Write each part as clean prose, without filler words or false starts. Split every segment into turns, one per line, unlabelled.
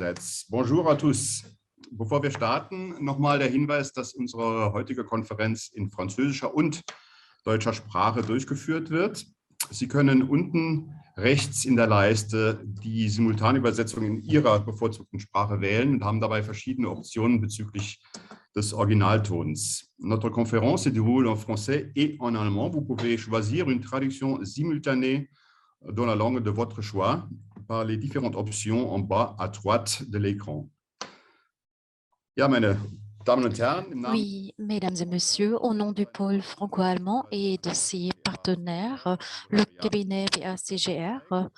meinerseits. Bonjour à tous. Bevor wir starten, nochmal der Hinweis, dass unsere heutige Konferenz in französischer und deutscher Sprache durchgeführt wird. Sie können unten rechts in der Leiste die Simultanübersetzung in Ihrer bevorzugten Sprache wählen und haben dabei verschiedene Optionen bezüglich des Originaltons. Notre conférence se déroule en français et en allemand. Vous pouvez choisir une traduction simultanée dans la langue de votre choix par les différentes options en bas à droite de l'écran. Ja, meine Damen und Herren, im Namen
Oui, mesdames et messieurs, au nom du pôle franco-allemand et de ses partenaires, le cabinet PACGR,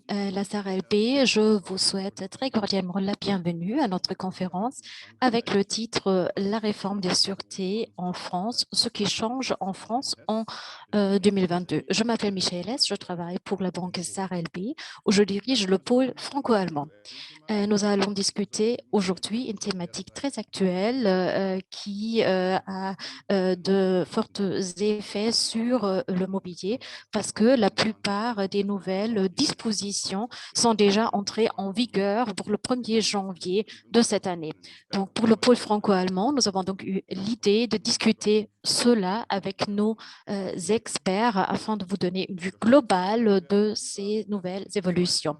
la SARLB, je vous souhaite très cordialement la bienvenue à notre conférence avec le titre La réforme des sûretés en France, ce qui change en France en 2022. Je m'appelle Michel S, je travaille pour la banque SARLB où je dirige le pôle franco-allemand. Nous allons discuter aujourd'hui une thématique très actuelle qui a de forts effets sur le mobilier parce que la plupart des nouvelles dispositions sont déjà entrées en vigueur pour le 1er janvier de cette année. Donc, pour le pôle franco-allemand, nous avons donc eu l'idée de discuter cela avec nos experts afin de vous donner une vue globale de ces nouvelles évolutions.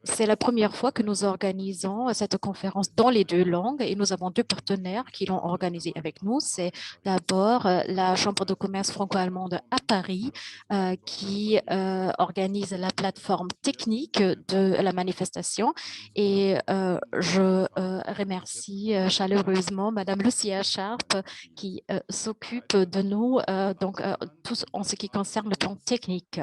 C'est la première fois que nous organisons cette conférence dans les deux langues et nous avons deux partenaires qui l'ont organisée avec nous. C'est d'abord la Chambre de commerce franco-allemande à Paris qui organise la plateforme technique de la manifestation et je remercie chaleureusement Madame Lucia Sharp qui s'occupe de nous tous en ce qui concerne le plan technique.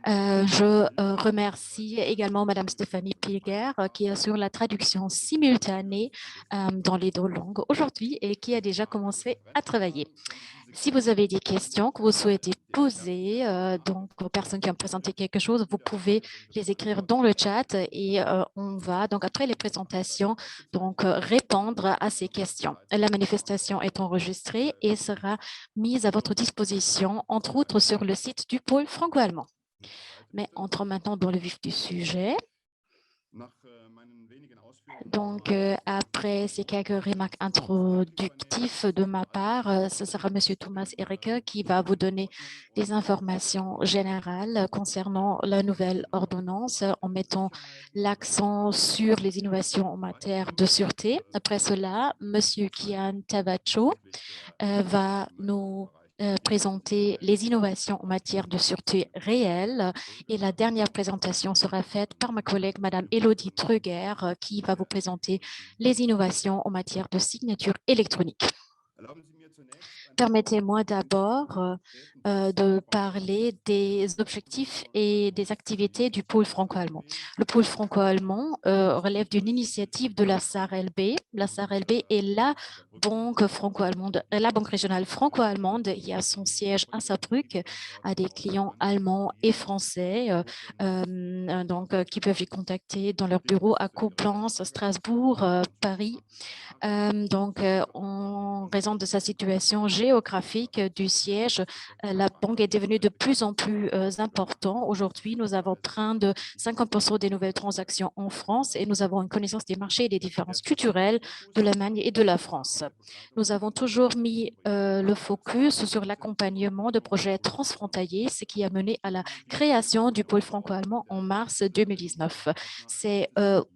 Je remercie également Madame Stéphanie Pilger qui assure la traduction simultanée dans les deux langues aujourd'hui et qui a déjà commencé à travailler. Si vous avez des questions que vous souhaitez poser, donc aux personnes qui ont présenté quelque chose, vous pouvez les écrire dans le chat et on va donc après les présentations donc répondre à ces questions. La manifestation est enregistrée et sera mise à votre disposition entre autres sur le site du pôle franco-allemand. Mais entrons maintenant dans le vif du sujet. Donc, après ces quelques remarques introductives de ma part, ce sera M. Thomas Ericke qui va vous donner des informations générales concernant la nouvelle ordonnance en mettant l'accent sur les innovations en matière de sûreté. Après cela, M. Kian Tavacho va nous présenter les innovations en matière de sûreté réelle et la dernière présentation sera faite par ma collègue Madame Élodie Truger qui va vous présenter les innovations en matière de signature électronique. Permettez-moi d'abord de parler des objectifs et des activités du pôle franco-allemand. Le pôle franco-allemand relève d'une initiative de la SARLB. La SARLB est la banque franco-allemande, la banque régionale franco-allemande. Il y a son siège à Saarbrück, à des clients allemands et français qui peuvent y contacter dans leur bureau à Coblence, Strasbourg, Paris. En raison de sa situation géographique du siège, la banque est devenue de plus en plus importante. Aujourd'hui, nous avons près de 50% des nouvelles transactions en France et nous avons une connaissance des marchés et des différences culturelles de l'Allemagne et de la France. Nous avons toujours mis le focus sur l'accompagnement de projets transfrontaliers, ce qui a mené à la création du pôle franco-allemand en mars 2019. C'est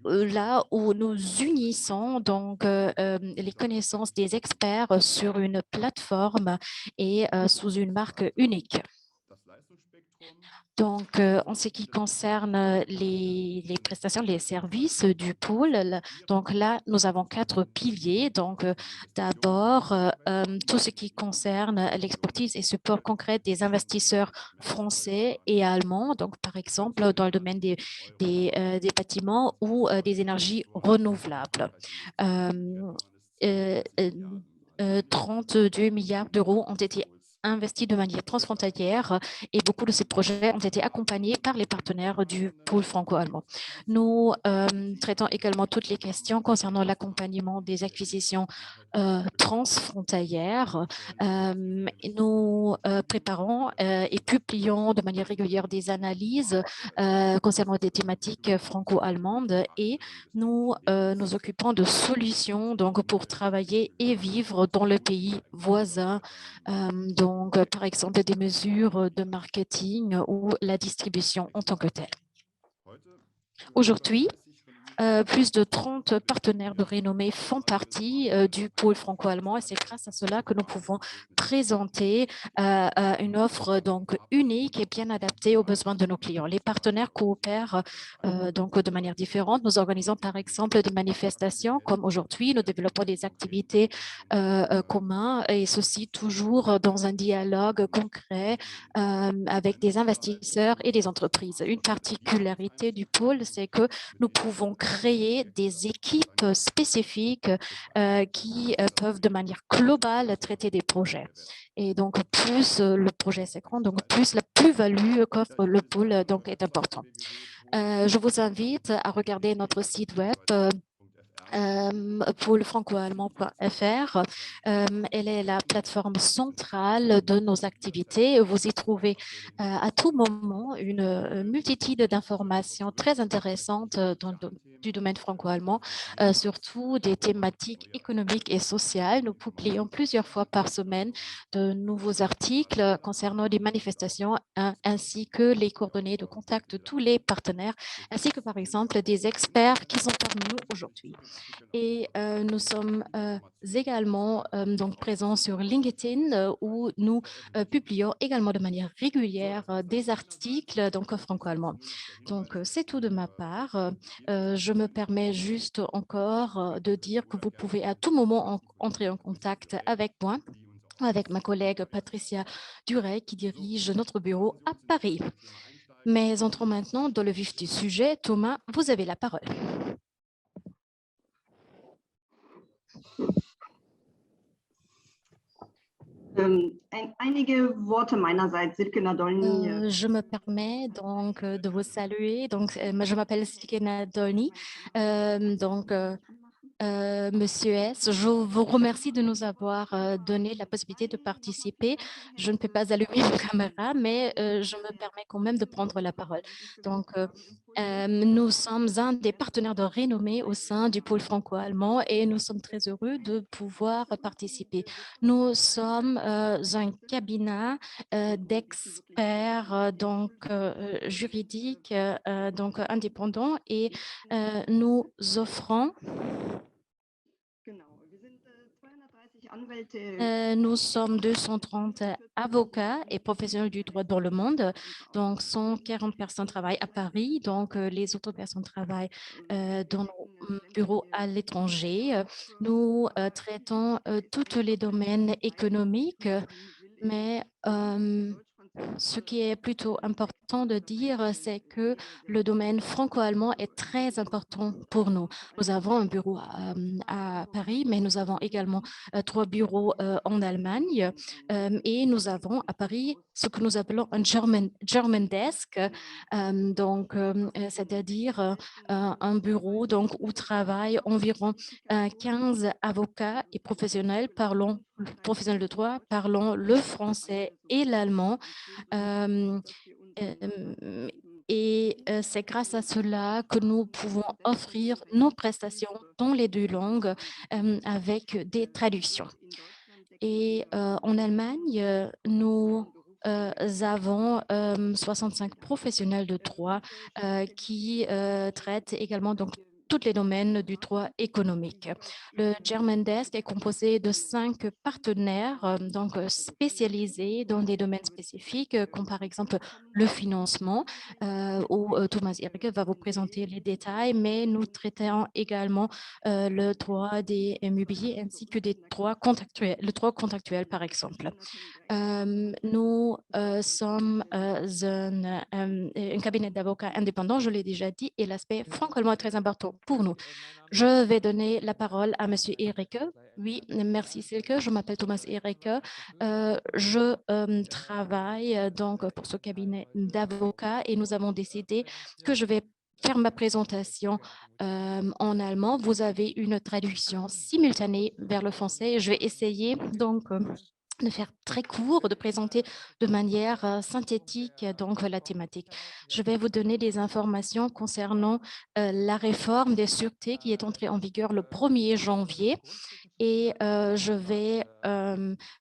là où nous unissons donc les connaissances des experts sur une plateforme et sous une marque unique. Donc, en ce qui concerne les prestations, les services du pôle, donc là, nous avons 4 piliers. Donc, d'abord, tout ce qui concerne l'expertise et support concret des investisseurs français et allemands. Donc, par exemple, dans le domaine des bâtiments ou des énergies renouvelables. 32 milliards d'euros ont été investi de manière transfrontalière et beaucoup de ces projets ont été accompagnés par les partenaires du pôle franco-allemand. Nous traitons également toutes les questions concernant l'accompagnement des acquisitions transfrontalières. Nous préparons et publions de manière régulière des analyses concernant des thématiques franco-allemandes et nous nous occupons de solutions donc, pour travailler et vivre dans le pays voisin. Donc, par exemple, des mesures de marketing ou la distribution en tant que telle. Aujourd'hui, plus de 30 partenaires de renommée font partie du pôle franco-allemand et c'est grâce à cela que nous pouvons présenter une offre donc unique et bien adaptée aux besoins de nos clients. Les partenaires coopèrent donc de manière différente. Nous organisons par exemple des manifestations comme aujourd'hui. Nous développons des activités communes et ceci toujours dans un dialogue concret avec des investisseurs et des entreprises. Une particularité du pôle, c'est que nous pouvons créer des équipes spécifiques qui peuvent de manière globale traiter des projets. Et donc, plus le projet est grand, donc plus la plus-value qu'offre le pôle donc, est important. Je vous invite à regarder notre site web pôlefranco-allemand.fr. Elle est la plateforme centrale de nos activités. Vous y trouvez à tout moment une multitude d'informations très intéressantes du domaine franco-allemand, surtout des thématiques économiques et sociales. Nous publions plusieurs fois par semaine de nouveaux articles concernant les manifestations ainsi que les coordonnées de contact de tous les partenaires, ainsi que par exemple des experts qui sont parmi nous aujourd'hui. Et nous sommes également donc présents sur LinkedIn où nous publions également de manière régulière des articles donc franco-allemand. Donc, c'est tout de ma part. Je me permets juste encore de dire que vous pouvez à tout moment entrer en contact avec moi, avec ma collègue Patricia Duret qui dirige notre bureau à Paris. Mais entrons maintenant dans le vif du sujet. Thomas, vous avez la parole.
Einige Worte meinerseits, Silke Nadolny.
Je me permets donc de vous saluer. Donc, je m'appelle Silke Nadolny. Monsieur S, je vous remercie de nous avoir donné la possibilité de participer. Je ne peux pas allumer ma caméra, mais je me permets quand même de prendre la parole. Donc, nous sommes un des partenaires de renommée au sein du pôle franco-allemand et nous sommes très heureux de pouvoir participer. Nous sommes un cabinet d'experts juridiques donc indépendants et nous offrons nous sommes 230 avocats et professionnels du droit dans le monde. Donc, 140 personnes travaillent à Paris. Donc, les autres personnes travaillent dans nos bureaux à l'étranger. Nous traitons tous les domaines économiques, mais ce qui est plutôt important de dire, c'est que le domaine franco-allemand est très important pour nous. Nous avons un bureau à Paris, mais nous avons également 3 bureaux en Allemagne et nous avons à Paris ce que nous appelons un German Desk, c'est-à-dire un bureau donc, où travaillent environ 15 avocats et professionnels de droit parlant le français et l'allemand. Et c'est grâce à cela que nous pouvons offrir nos prestations dans les 2 langues avec des traductions. Et en Allemagne, nous avons 65 professionnels de droit qui traitent également donc, tous les domaines du droit économique. Le German Desk est composé de 5 partenaires donc spécialisés dans des domaines spécifiques, comme par exemple le financement, où Thomas Ehrige va vous présenter les détails, mais nous traitons également le droit des immobiliers ainsi que des droits contractuels, le droit contractuel par exemple. Nous sommes un cabinet d'avocats indépendants, je l'ai déjà dit, et l'aspect franco-allemand est très important pour nous. Je vais donner la parole à M. Erike. Oui, merci Silke. Je m'appelle Thomas Erike. Je travaille donc pour ce cabinet d'avocats et nous avons décidé que je vais faire ma présentation en allemand. Vous avez une traduction simultanée vers le français. Je vais essayer donc de faire très court, de présenter de manière synthétique donc la thématique. Je vais vous donner des informations concernant la réforme des sûretés qui est entrée en vigueur le 1er janvier et je vais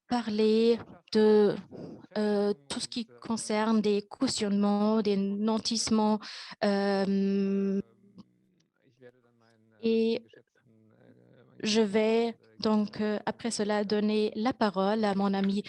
parler de tout ce qui concerne des cautionnements, des nantissements et je vais donc après cela donner la parole à mon ami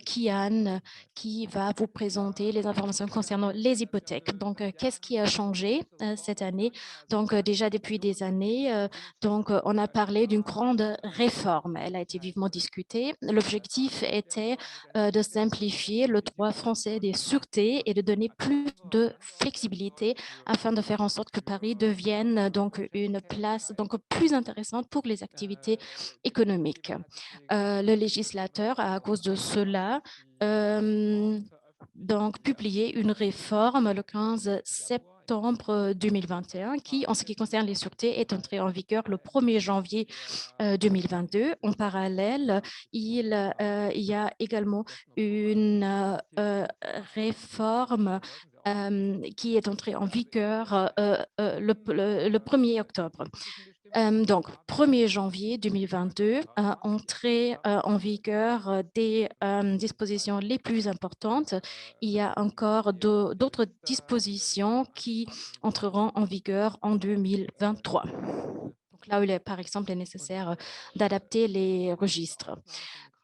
Kian qui va vous présenter les informations concernant les hypothèques. Donc, qu'est-ce qui a changé cette année? Donc, déjà depuis des années, on a parlé d'une grande réforme. Elle a été vivement discutée. L'objectif était de simplifier le droit français des sûretés et de donner plus de flexibilité afin de faire en sorte que Paris devienne donc une place donc plus intéressante pour les activités économiques. Le législateur a, à cause de cela, donc publié une réforme le 15 septembre 2021 qui, en ce qui concerne les sûretés, est entrée en vigueur le 1er janvier 2022. En parallèle, il y a également une réforme qui est entrée en vigueur le 1er octobre. Donc, 1er janvier 2022, entrée en vigueur des dispositions les plus importantes. Il y a encore d'autres dispositions qui entreront en vigueur en 2023. Donc, là où, par exemple, il est nécessaire d'adapter les registres.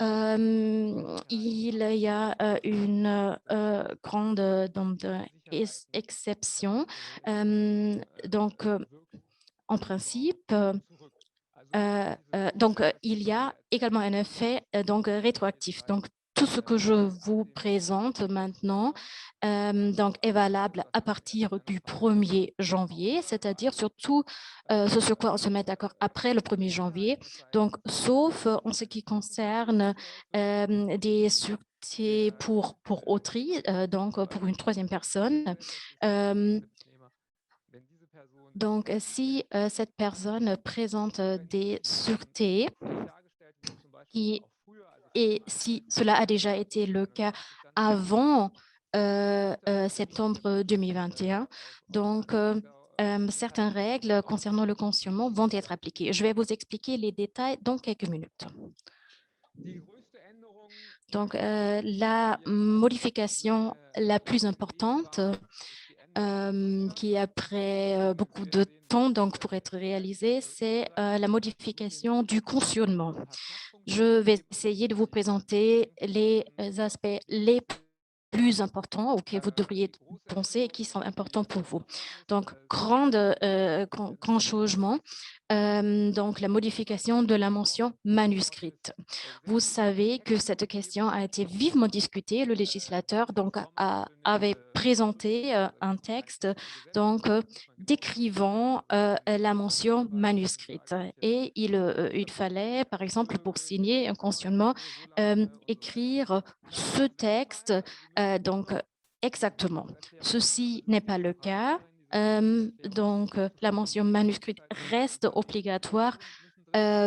Il y a une grande exception. En principe, il y a également un effet rétroactif. Donc, tout ce que je vous présente maintenant est valable à partir du 1er janvier, c'est-à-dire surtout ce sur quoi on se met d'accord après le 1er janvier, donc sauf en ce qui concerne des sûretés pour autrui, donc pour une troisième personne. Donc, si cette personne présente des sûretés et si cela a déjà été le cas avant septembre 2021, donc certaines règles concernant le cautionnement vont être appliquées. Je vais vous expliquer les détails dans quelques minutes. Donc, la modification la plus importante qui après beaucoup de temps pour être réalisée, c'est la modification du cautionnement. Je vais essayer de vous présenter les aspects les plus importants auxquels vous devriez penser et qui sont importants pour vous. Donc, grand changement, donc la modification de la mention manuscrite. Vous savez que cette question a été vivement discutée. Le législateur avait présenté un texte décrivant la mention manuscrite. Et il fallait, par exemple, pour signer un cautionnement, écrire ce texte exactement. Ceci n'est pas le cas. La mention manuscrite reste obligatoire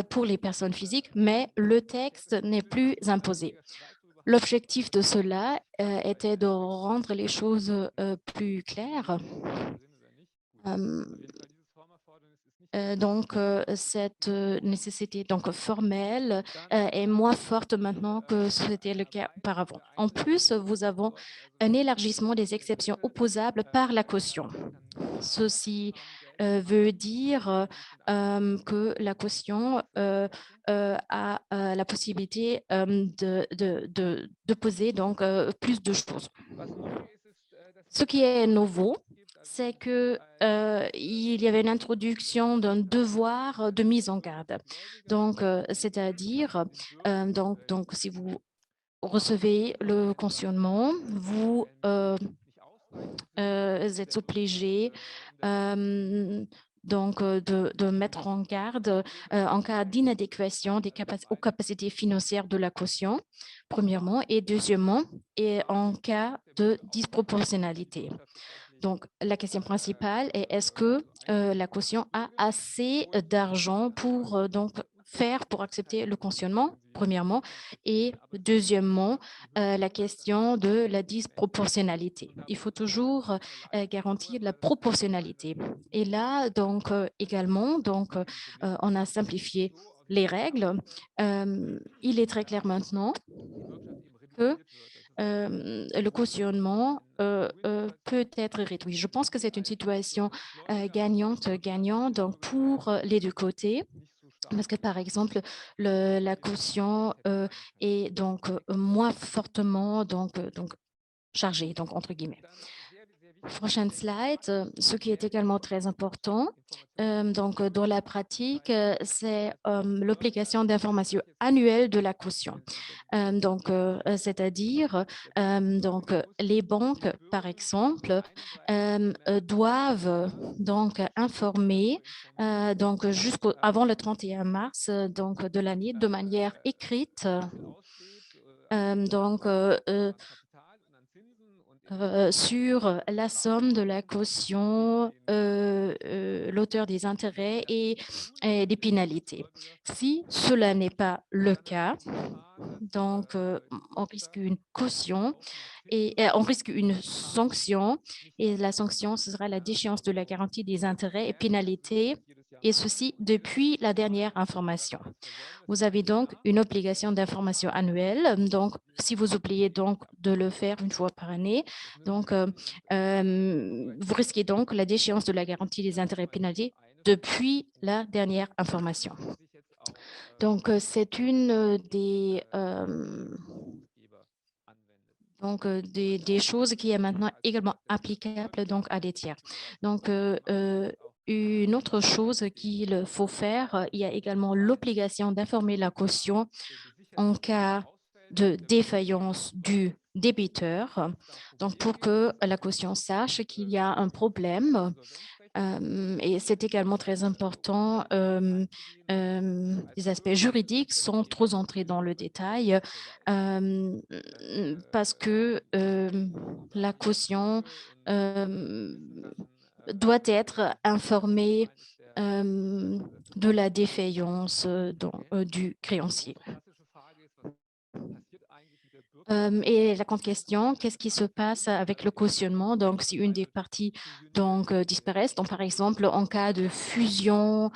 pour les personnes physiques, mais le texte n'est plus imposé. L'objectif de cela était de rendre les choses plus claires. Cette nécessité formelle est moins forte maintenant que c'était le cas auparavant. En plus, nous avons un élargissement des exceptions opposables par la caution. Ceci veut dire que la caution a la possibilité de poser plus de choses. Ce qui est nouveau, c'est qu'il y avait une introduction d'un devoir de mise en garde. C'est-à-dire, si vous recevez le cautionnement, vous êtes obligé donc de mettre en garde en cas d'inadéquation aux capacités financières de la caution, premièrement, et deuxièmement, et en cas de disproportionnalité. Donc, la question principale est est-ce que la caution a assez d'argent pour pour accepter le cautionnement, premièrement, et deuxièmement, la question de la disproportionnalité. Il faut toujours garantir la proportionnalité. Et là, également, on a simplifié les règles. Il est très clair maintenant que le cautionnement peut être réduit. Je pense que c'est une situation gagnante-gagnant donc pour les deux côtés. Parce que, par exemple, la caution est donc moins fortement chargée, donc entre guillemets. Prochaine slide, ce qui est également très important, dans la pratique, c'est l'obligation d'information annuelle de la caution. C'est-à-dire, les banques, par exemple, doivent informer avant le 31 mars de l'année de manière écrite sur la somme de la caution, l'auteur des intérêts et des pénalités. Si cela n'est pas le cas, on risque une caution et on risque une sanction, et la sanction, ce sera la déchéance de la garantie des intérêts et pénalités, et ceci depuis la dernière information. Vous avez donc une obligation d'information annuelle. Donc, si vous oubliez donc de le faire une fois par année, vous risquez donc la déchéance de la garantie des intérêts et pénalités depuis la dernière information. Donc, c'est une des choses qui est maintenant également applicable à des tiers. Donc, une autre chose qu'il faut faire, il y a également l'obligation d'informer la caution en cas de défaillance du débiteur, donc pour que la caution sache qu'il y a un problème. Et c'est également très important, les aspects juridiques sont trop entrés dans le détail parce que la caution doit être informée de la défaillance du créancier. Et la grande question, qu'est-ce qui se passe avec le cautionnement? Donc, si une des parties disparaît, par exemple, en cas de fusion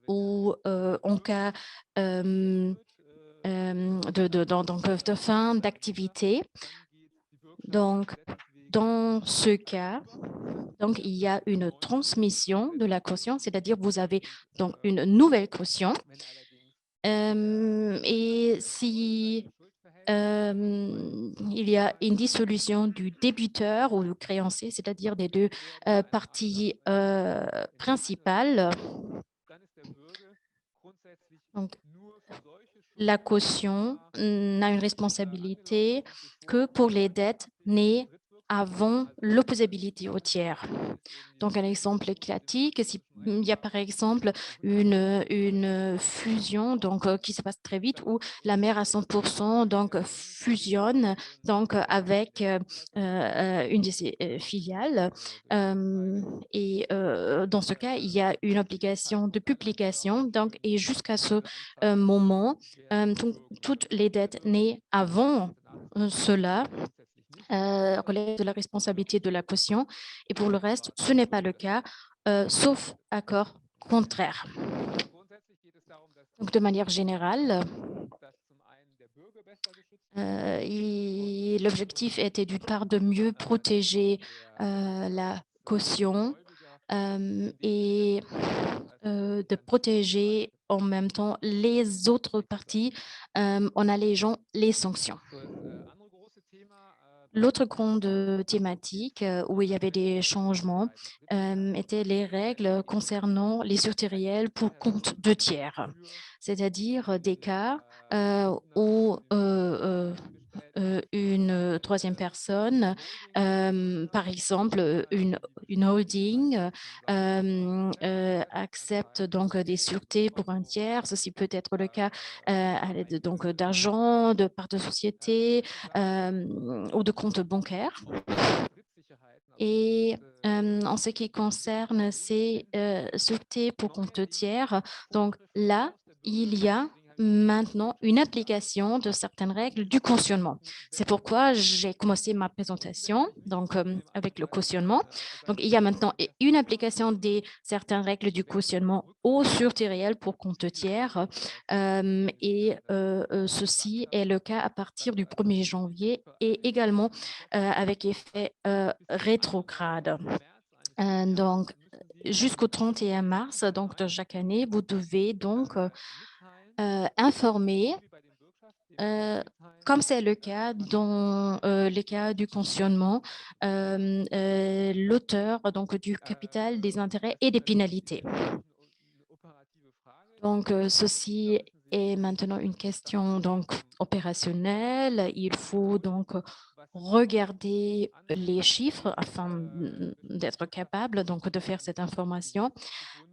ou en cas de fin d'activité. Donc, dans ce cas, il y a une transmission de la caution, c'est-à-dire vous avez donc une nouvelle caution. Et si il y a une dissolution du débiteur ou du créancier, c'est-à-dire des deux parties principales, donc, la caution n'a une responsabilité que pour les dettes nées avant l'opposabilité au tiers. Donc, un exemple classique, s'il y a par exemple une fusion qui se passe très vite où la mère à 100% fusionne avec une de ses filiales. Et dans ce cas, il y a une obligation de publication. Et jusqu'à ce moment, toutes les dettes nées avant cela relève de la responsabilité de la caution et pour le reste, ce n'est pas le cas, sauf accord contraire. Donc, de manière générale, l'objectif était d'une part de mieux protéger la caution et de protéger en même temps les autres parties en allégeant les sanctions. L'autre grande thématique où il y avait des changements étaient les règles concernant les sûretés réelles pour compte de tiers, c'est-à-dire des cas où une troisième personne, par exemple une holding, accepte donc des sûretés pour un tiers. Ceci peut être le cas à l'aide donc d'argent, de parts de société ou de comptes bancaires. Et en ce qui concerne ces sûretés pour compte tiers, donc là, il y a maintenant une application de certaines règles du cautionnement. C'est pourquoi j'ai commencé ma présentation donc, avec le cautionnement. Donc, il y a maintenant une application des certaines règles du cautionnement aux sûretés réelles pour compte tiers. Ceci est le cas à partir du 1er janvier et également avec effet rétrograde. Donc, jusqu'au 31 mars donc, de chaque année, vous devez donc informer, comme c'est le cas dans les cas du cautionnement, l'auteur donc, du capital, des intérêts et des pénalités. Donc, ceci est maintenant une question donc, opérationnelle. Il faut donc regarder les chiffres afin d'être capable donc, de faire cette information.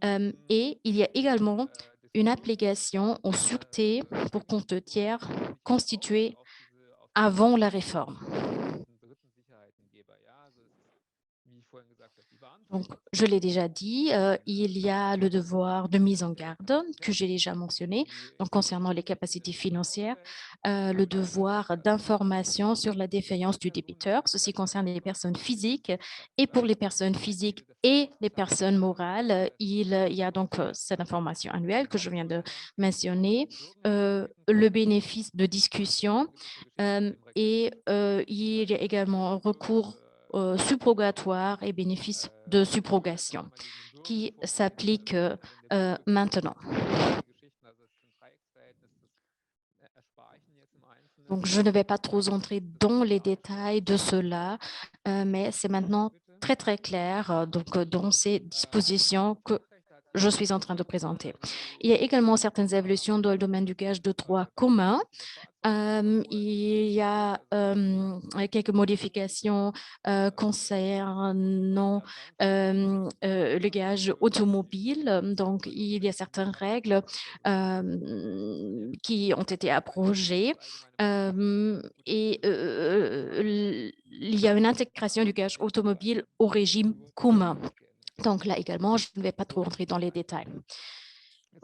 Et il y a également une application en sûreté pour compte tiers constituée avant la réforme. Donc, je l'ai déjà dit, il y a le devoir de mise en garde que j'ai déjà mentionné, donc concernant les capacités financières, le devoir d'information sur la défaillance du débiteur. Ceci concerne les personnes physiques et pour les personnes physiques et les personnes morales, il y a donc cette information annuelle que je viens de mentionner, le bénéfice de discussion et il y a également un recours subrogatoire et bénéfice de subrogation qui s'applique maintenant. Donc, je ne vais pas trop entrer dans les détails de cela, mais c'est maintenant très, très clair donc, dans ces dispositions que je suis en train de présenter. Il y a également certaines évolutions dans le domaine du gage de droit commun. Il y a quelques modifications concernant le gage automobile. Donc, il y a certaines règles qui ont été abrogées et il y a une intégration du gage automobile au régime commun. Donc là également, je ne vais pas trop entrer dans les détails.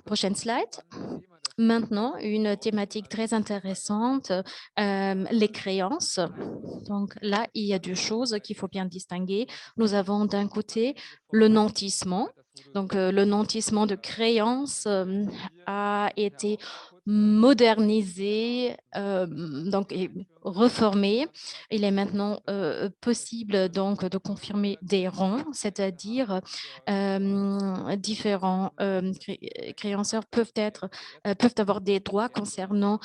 Prochaine slide. Maintenant, une thématique très intéressante, les créances. Donc là, il y a deux choses qu'il faut bien distinguer. Nous avons d'un côté le nantissement. Donc, le nantissement de créances a été modernisé donc, et reformé. Il est maintenant possible donc, de confirmer des rangs, c'est-à-dire différents créanceurs peuvent avoir des droits concernant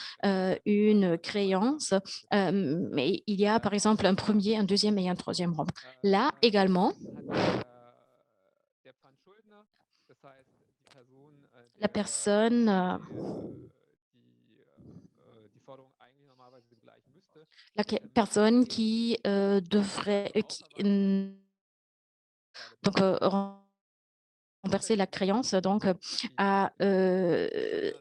une créance, mais il y a par exemple un premier, un deuxième et un troisième rang. Là également, la personne qui devrait donc, renverser la créance, donc à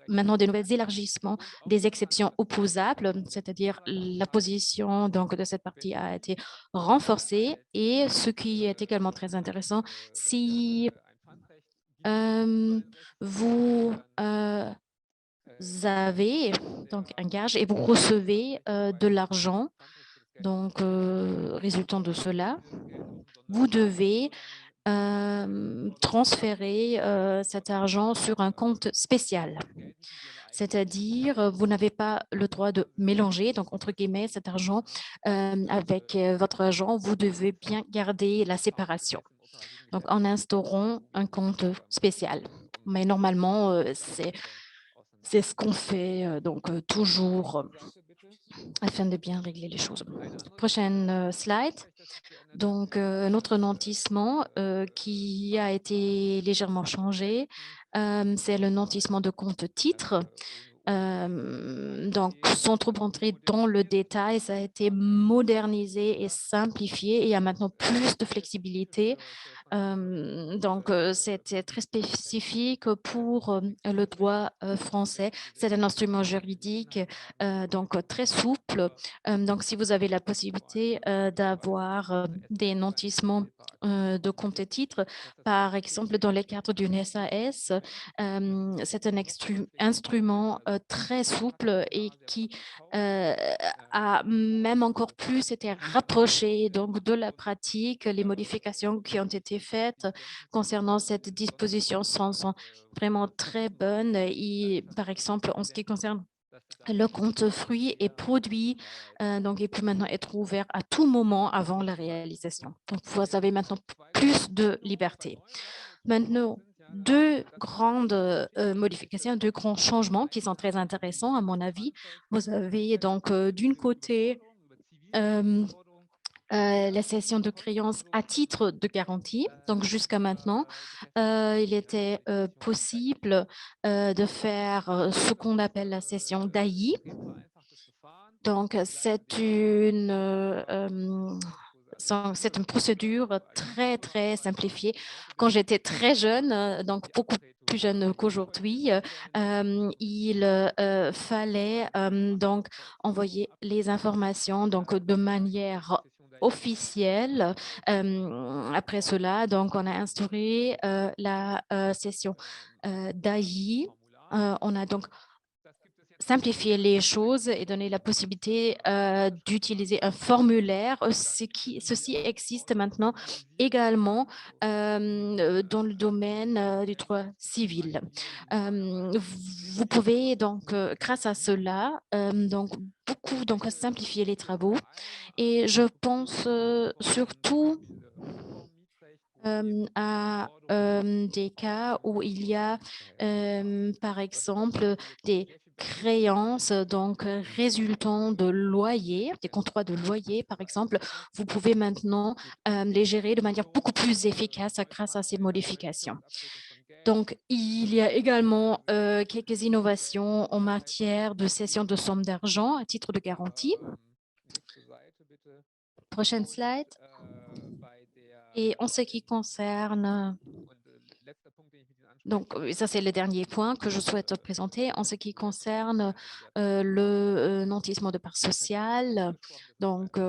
maintenant des nouveaux élargissements des exceptions opposables, c'est-à-dire la position donc, de cette partie a été renforcée et ce qui est également très intéressant, si vous avez donc un gage et vous recevez de l'argent, donc résultant de cela, vous devez transférer cet argent sur un compte spécial. C'est-à-dire, vous n'avez pas le droit de mélanger, donc entre guillemets, cet argent avec votre argent, vous devez bien garder la séparation. Donc, en instaurant un compte spécial. Mais normalement, c'est ce qu'on fait donc toujours afin de bien régler les choses. Prochaine slide. Donc, notre nantissement qui a été légèrement changé, c'est le nantissement de compte titre. Donc, sans trop entrer dans le détail, ça a été modernisé et simplifié et il y a maintenant plus de flexibilité. Donc, c'était très spécifique pour le droit français. C'est un instrument juridique donc très souple. Donc, si vous avez la possibilité d'avoir des nantissements de compte et titres, par exemple, dans les cadres d'une SAS, c'est un instrument très souple et qui a même encore plus été rapproché donc, de la pratique. Les modifications qui ont été faites concernant cette disposition sont vraiment très bonnes. Et, par exemple, en ce qui concerne le compte fruits et produits, donc il peut maintenant être ouvert à tout moment avant la réalisation. Donc, vous avez maintenant plus de liberté. Maintenant, deux grandes modifications, deux grands changements qui sont très intéressants à mon avis. Vous avez donc d'une côté la cession de créances à titre de garantie. Donc, jusqu'à maintenant, il était possible de faire ce qu'on appelle la cession d'AI. Donc, c'est une procédure très, très simplifiée. Quand j'étais très jeune, donc beaucoup plus jeune qu'aujourd'hui, il fallait donc envoyer les informations donc, de manière officielle. Après cela, donc, on a instauré la session d'AI. On a donc simplifier les choses et donner la possibilité d'utiliser un formulaire. Ceci existe maintenant également dans le domaine du droit civil. Vous pouvez donc, grâce à cela, donc simplifier les travaux. Et je pense surtout à des cas où il y a, par exemple, des créances donc résultant de loyers, des contrats de loyer, par exemple. Vous pouvez maintenant les gérer de manière beaucoup plus efficace grâce à ces modifications. Donc, il y a également quelques innovations en matière de cession de sommes d'argent à titre de garantie. Prochaine slide. Et en ce qui concerne, donc ça c'est le dernier point que je souhaite présenter, en ce qui concerne le nantissement de part sociale, donc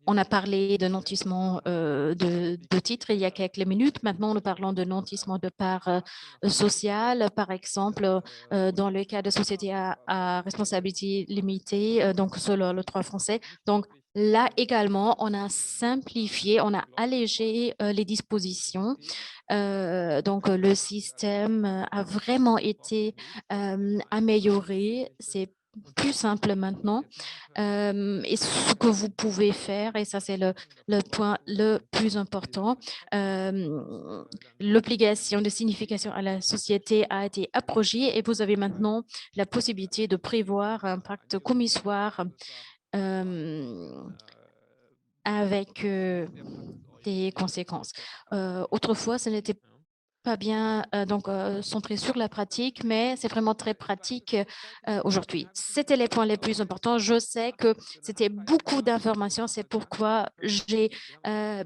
on a parlé de nantissement de titres il y a quelques minutes. Maintenant, nous parlons de nantissement de part sociale, par exemple, dans le cas de sociétés à responsabilité limitée, donc selon le droit français. Donc, là également, on a simplifié, on a allégé les dispositions. Donc, le système a vraiment été amélioré. C'est plus simple maintenant. Et ce que vous pouvez faire, et ça c'est le point le plus important, l'obligation de signification à la société a été abrogée et vous avez maintenant la possibilité de prévoir un pacte commissoire avec des conséquences. Autrefois, ce n'était pas bien centré sur la pratique, mais c'est vraiment très pratique aujourd'hui. C'était les points les plus importants. Je sais que c'était beaucoup d'informations, c'est pourquoi j'ai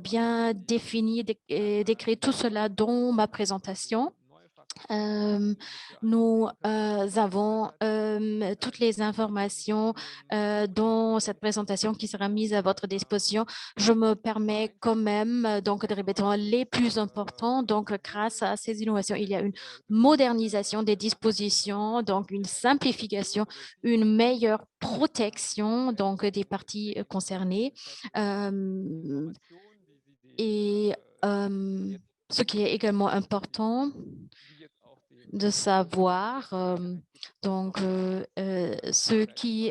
bien défini et décrit tout cela dans ma présentation. Nous avons toutes les informations dans cette présentation qui sera mise à votre disposition. Je me permets quand même donc de répéter les plus importants. Donc, grâce à ces innovations, il y a une modernisation des dispositions, donc une simplification, une meilleure protection donc des parties concernées. Et ce qui est également important de savoir, donc ceux qui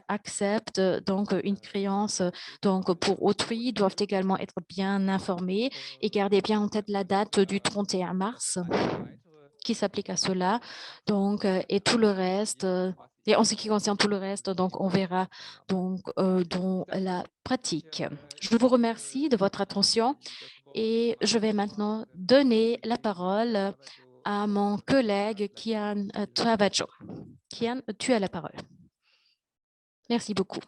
acceptent donc une créance donc pour autrui doivent également être bien informés et garder bien en tête la date du 31 mars qui s'applique à cela. Donc et tout le reste. Et en ce qui concerne tout le reste, donc on verra donc dans la pratique. Je vous remercie de votre attention et je vais maintenant donner la parole à mon collègue Kian Travagio. Kian, tu as la parole. Merci beaucoup.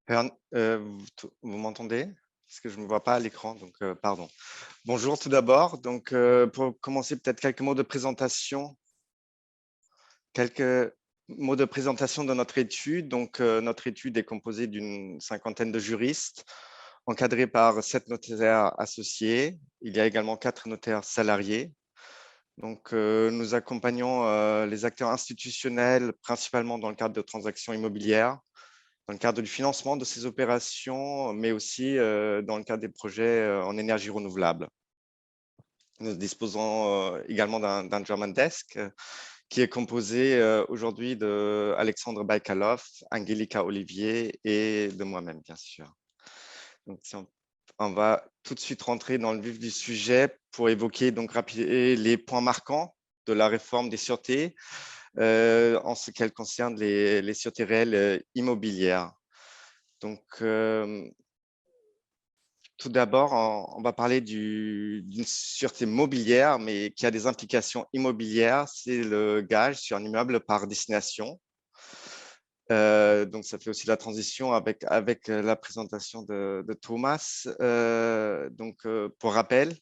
Vous m'entendez? Parce que je ne me vois pas à l'écran, donc pardon. Bonjour tout d'abord. Donc, pour commencer, peut-être quelques mots de présentation. Quelques mots de présentation de notre étude. Donc, notre étude est composée d'une cinquantaine de juristes, encadrés par 7 notaires associés. Il y a également 4 notaires salariés. Donc, nous accompagnons les acteurs institutionnels, principalement dans le cadre de transactions immobilières, dans le cadre du financement de ces opérations, mais aussi dans le cadre des projets en énergie renouvelable. Nous disposons également d'un German Desk qui est composé aujourd'hui d'Alexandre Baikalov, Angelika Olivier et de moi-même, bien sûr. Donc, on va tout de suite rentrer dans le vif du sujet pour évoquer donc les points marquants de la réforme des sûretés en ce qu'elle concerne les sûretés réelles immobilières. Donc, tout d'abord, on va parler d'une sûreté mobilière, mais qui a des implications immobilières. C'est le gage sur un immeuble par destination. Donc, ça fait aussi la transition avec la présentation de Thomas. Pour rappel,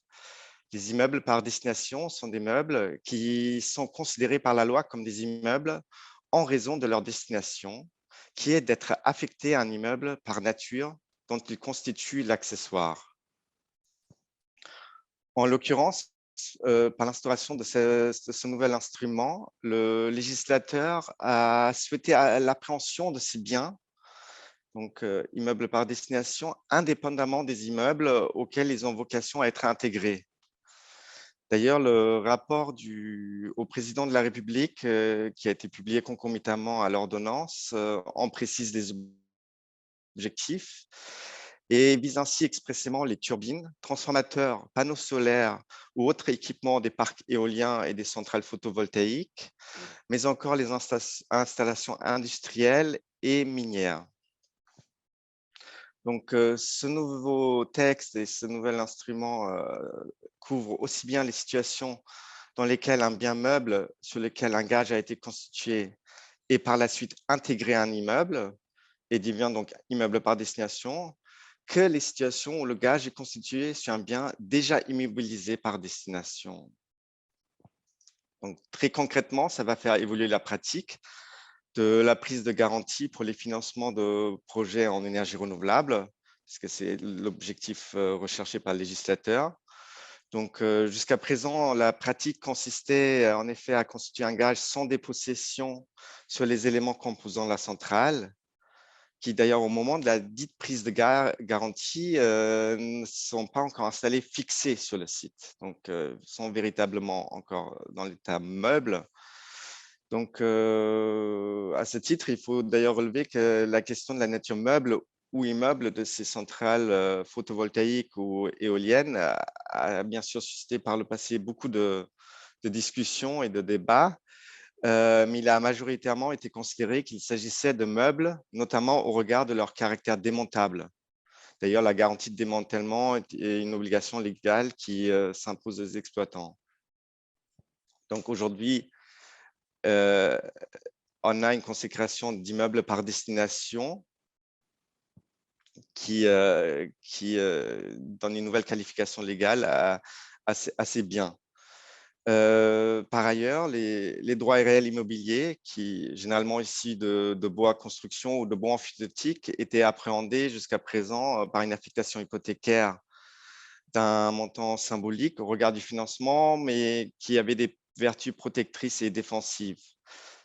les immeubles par destination sont des meubles qui sont considérés par la loi comme des immeubles en raison de leur destination, qui est d'être affectés à un immeuble par nature dont ils constituent l'accessoire. En l'occurrence, par l'instauration de ce nouvel instrument, le législateur a souhaité l'appréhension de ces biens, donc immeubles par destination, indépendamment des immeubles auxquels ils ont vocation à être intégrés. D'ailleurs, le rapport au président de la République, qui a été publié concomitamment à l'ordonnance, en précise les objectifs et vise ainsi expressément les turbines, transformateurs, panneaux solaires ou autres équipements des parcs éoliens et des centrales photovoltaïques, mais encore les installations industrielles et minières. Donc, ce nouveau texte et ce nouvel instrument couvrent aussi bien les situations dans lesquelles un bien meuble sur lequel un gage a été constitué est par la suite intégré à un immeuble et devient donc immeuble par destination, que les situations où le gage est constitué sur un bien déjà immobilisé par destination. Donc, très concrètement, ça va faire évoluer la pratique de la prise de garantie pour les financements de projets en énergie renouvelable, puisque c'est l'objectif recherché par le législateur. Donc, jusqu'à présent, la pratique consistait en effet à constituer un gage sans dépossession sur les éléments composant la centrale, qui d'ailleurs, au moment de la dite prise de garantie, ne sont pas encore installés fixés sur le site, donc sont véritablement encore dans l'état meuble. Donc, à ce titre, il faut d'ailleurs relever que la question de la nature meuble ou immeuble de ces centrales photovoltaïques ou éoliennes a bien sûr suscité par le passé beaucoup de discussions et de débats, mais il a majoritairement été considéré qu'il s'agissait de meubles, notamment au regard de leur caractère démontable. D'ailleurs, la garantie de démantèlement est une obligation légale qui s'impose aux exploitants. Donc aujourd'hui, on a une consécration d'immeubles par destination qui donne une nouvelle qualification légale à ces biens. Par ailleurs, les droits réels immobiliers, qui généralement issus de bois construction ou de bois emphytéotique, étaient appréhendés jusqu'à présent par une affectation hypothécaire d'un montant symbolique au regard du financement, mais qui avait des vertus protectrices et défensives.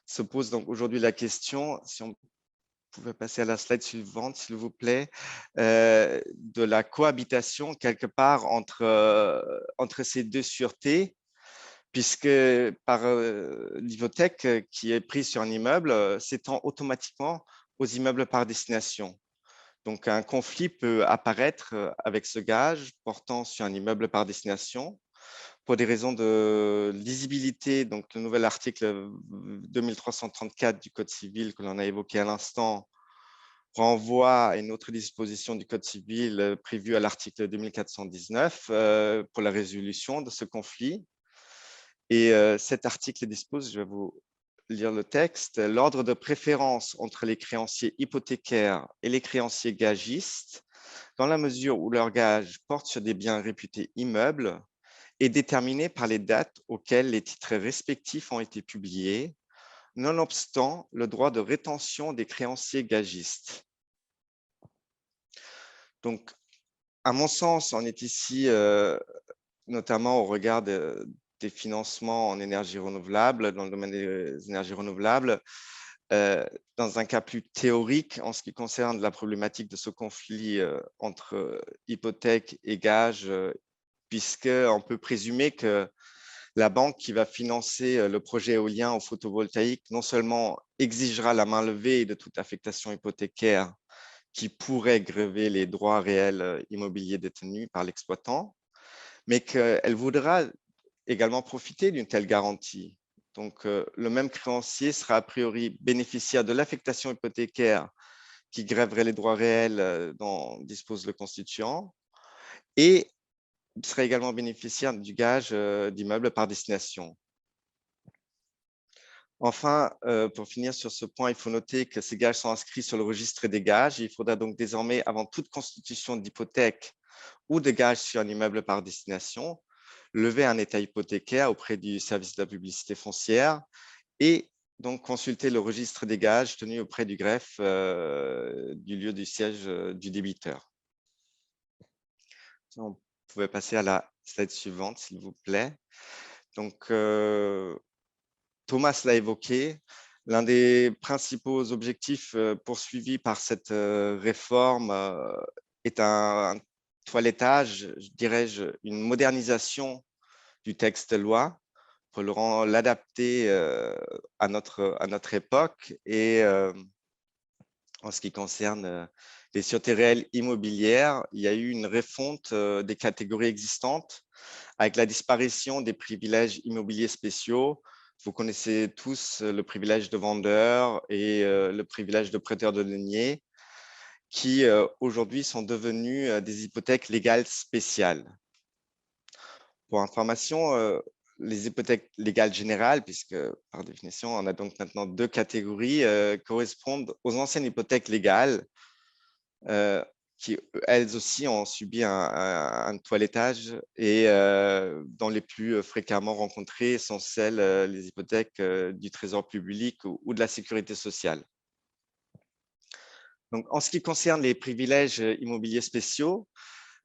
Se pose donc aujourd'hui la question, si on pouvez passer à la slide suivante, s'il vous plaît, de la cohabitation quelque part entre ces deux sûretés, puisque par l'hypothèque qui est prise sur un immeuble s'étend automatiquement aux immeubles par destination. Donc, un conflit peut apparaître avec ce gage portant sur un immeuble par destination pour des raisons de lisibilité, donc le nouvel article 2334 du Code civil que l'on a évoqué à l'instant renvoie à une autre disposition du Code civil prévue à l'article 2419 pour la résolution de ce conflit. Et cet article dispose, je vais vous lire le texte, l'ordre de préférence entre les créanciers hypothécaires et les créanciers gagistes, dans la mesure où leur gage porte sur des biens réputés immeubles, est déterminé par les dates auxquelles les titres respectifs ont été publiés, nonobstant le droit de rétention des créanciers gagistes. Donc, à mon sens, on est ici notamment au regard des financements en énergie renouvelable, dans le domaine des énergies renouvelables, dans un cas plus théorique en ce qui concerne la problématique de ce conflit entre hypothèque et gage, puisqu'on peut présumer que la banque qui va financer le projet éolien ou photovoltaïque non seulement exigera la main levée de toute affectation hypothécaire qui pourrait grever les droits réels immobiliers détenus par l'exploitant, mais qu'elle voudra également profiter d'une telle garantie. Donc, le même créancier sera a priori bénéficiaire de l'affectation hypothécaire qui grèverait les droits réels dont dispose le constituant et sera également bénéficiaire du gage d'immeubles par destination. Enfin, pour finir sur ce point, il faut noter que ces gages sont inscrits sur le registre des gages. Il faudra donc désormais, avant toute constitution d'hypothèque ou de gage sur un immeuble par destination, lever un état hypothécaire auprès du service de la publicité foncière et donc consulter le registre des gages tenu auprès du greffe du lieu du siège du débiteur. On pouvait passer à la slide suivante, s'il vous plaît. Donc, Thomas l'a évoqué, l'un des principaux objectifs poursuivis par cette réforme est un toilettage, dirais-je, une modernisation du texte de loi pour l'adapter à notre époque et en ce qui concerne les sûretés réelles immobilières, il y a eu une refonte des catégories existantes avec la disparition des privilèges immobiliers spéciaux. Vous connaissez tous le privilège de vendeur et le privilège de prêteur de deniers qui aujourd'hui sont devenus des hypothèques légales spéciales. Pour information, les hypothèques légales générales, puisque par définition, on a donc maintenant deux catégories, correspondent aux anciennes hypothèques légales qui, elles aussi, ont subi un toilettage et dont les plus fréquemment rencontrées sont celles, les hypothèques du trésor public ou de la sécurité sociale. Donc, en ce qui concerne les privilèges immobiliers spéciaux,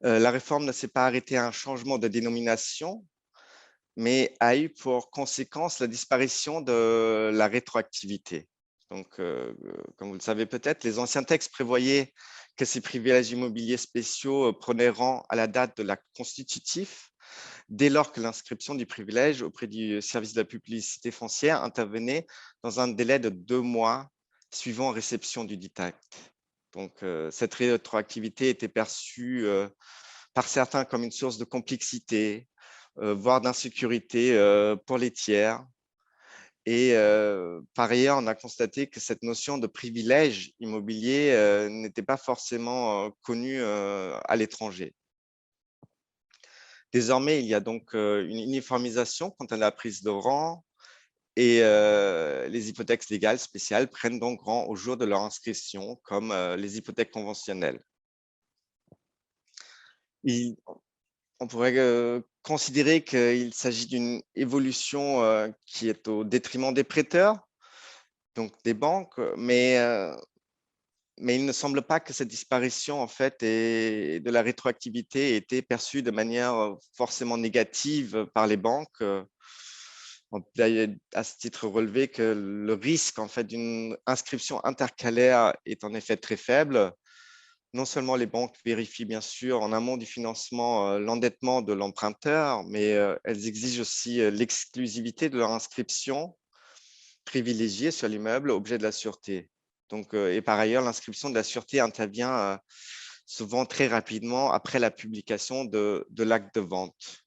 la réforme ne s'est pas arrêtée à un changement de dénomination, mais a eu pour conséquence la disparition de la rétroactivité. Donc, comme vous le savez peut-être, les anciens textes prévoyaient que ces privilèges immobiliers spéciaux prenaient rang à la date de l'acte constitutif, dès lors que l'inscription du privilège auprès du service de la publicité foncière intervenait dans un délai de 2 mois suivant réception du dit acte. Donc, cette rétroactivité était perçue par certains comme une source de complexité, voire d'insécurité pour les tiers. Et par ailleurs, on a constaté que cette notion de privilège immobilier n'était pas forcément connue à l'étranger. Désormais, il y a donc une uniformisation quant à la prise de rang et les hypothèques légales spéciales prennent donc rang au jour de leur inscription comme les hypothèques conventionnelles. On pourrait considérer qu'il s'agit d'une évolution qui est au détriment des prêteurs, donc des banques, mais il ne semble pas que cette disparition en fait, de la rétroactivité ait été perçue de manière forcément négative par les banques. On peut à ce titre relever que le risque en fait, d'une inscription intercalaire est en effet très faible. Non seulement les banques vérifient bien sûr en amont du financement l'endettement de l'emprunteur, mais elles exigent aussi l'exclusivité de leur inscription privilégiée sur l'immeuble objet de la sûreté. Donc, et par ailleurs, l'inscription de la sûreté intervient souvent très rapidement après la publication de l'acte de vente.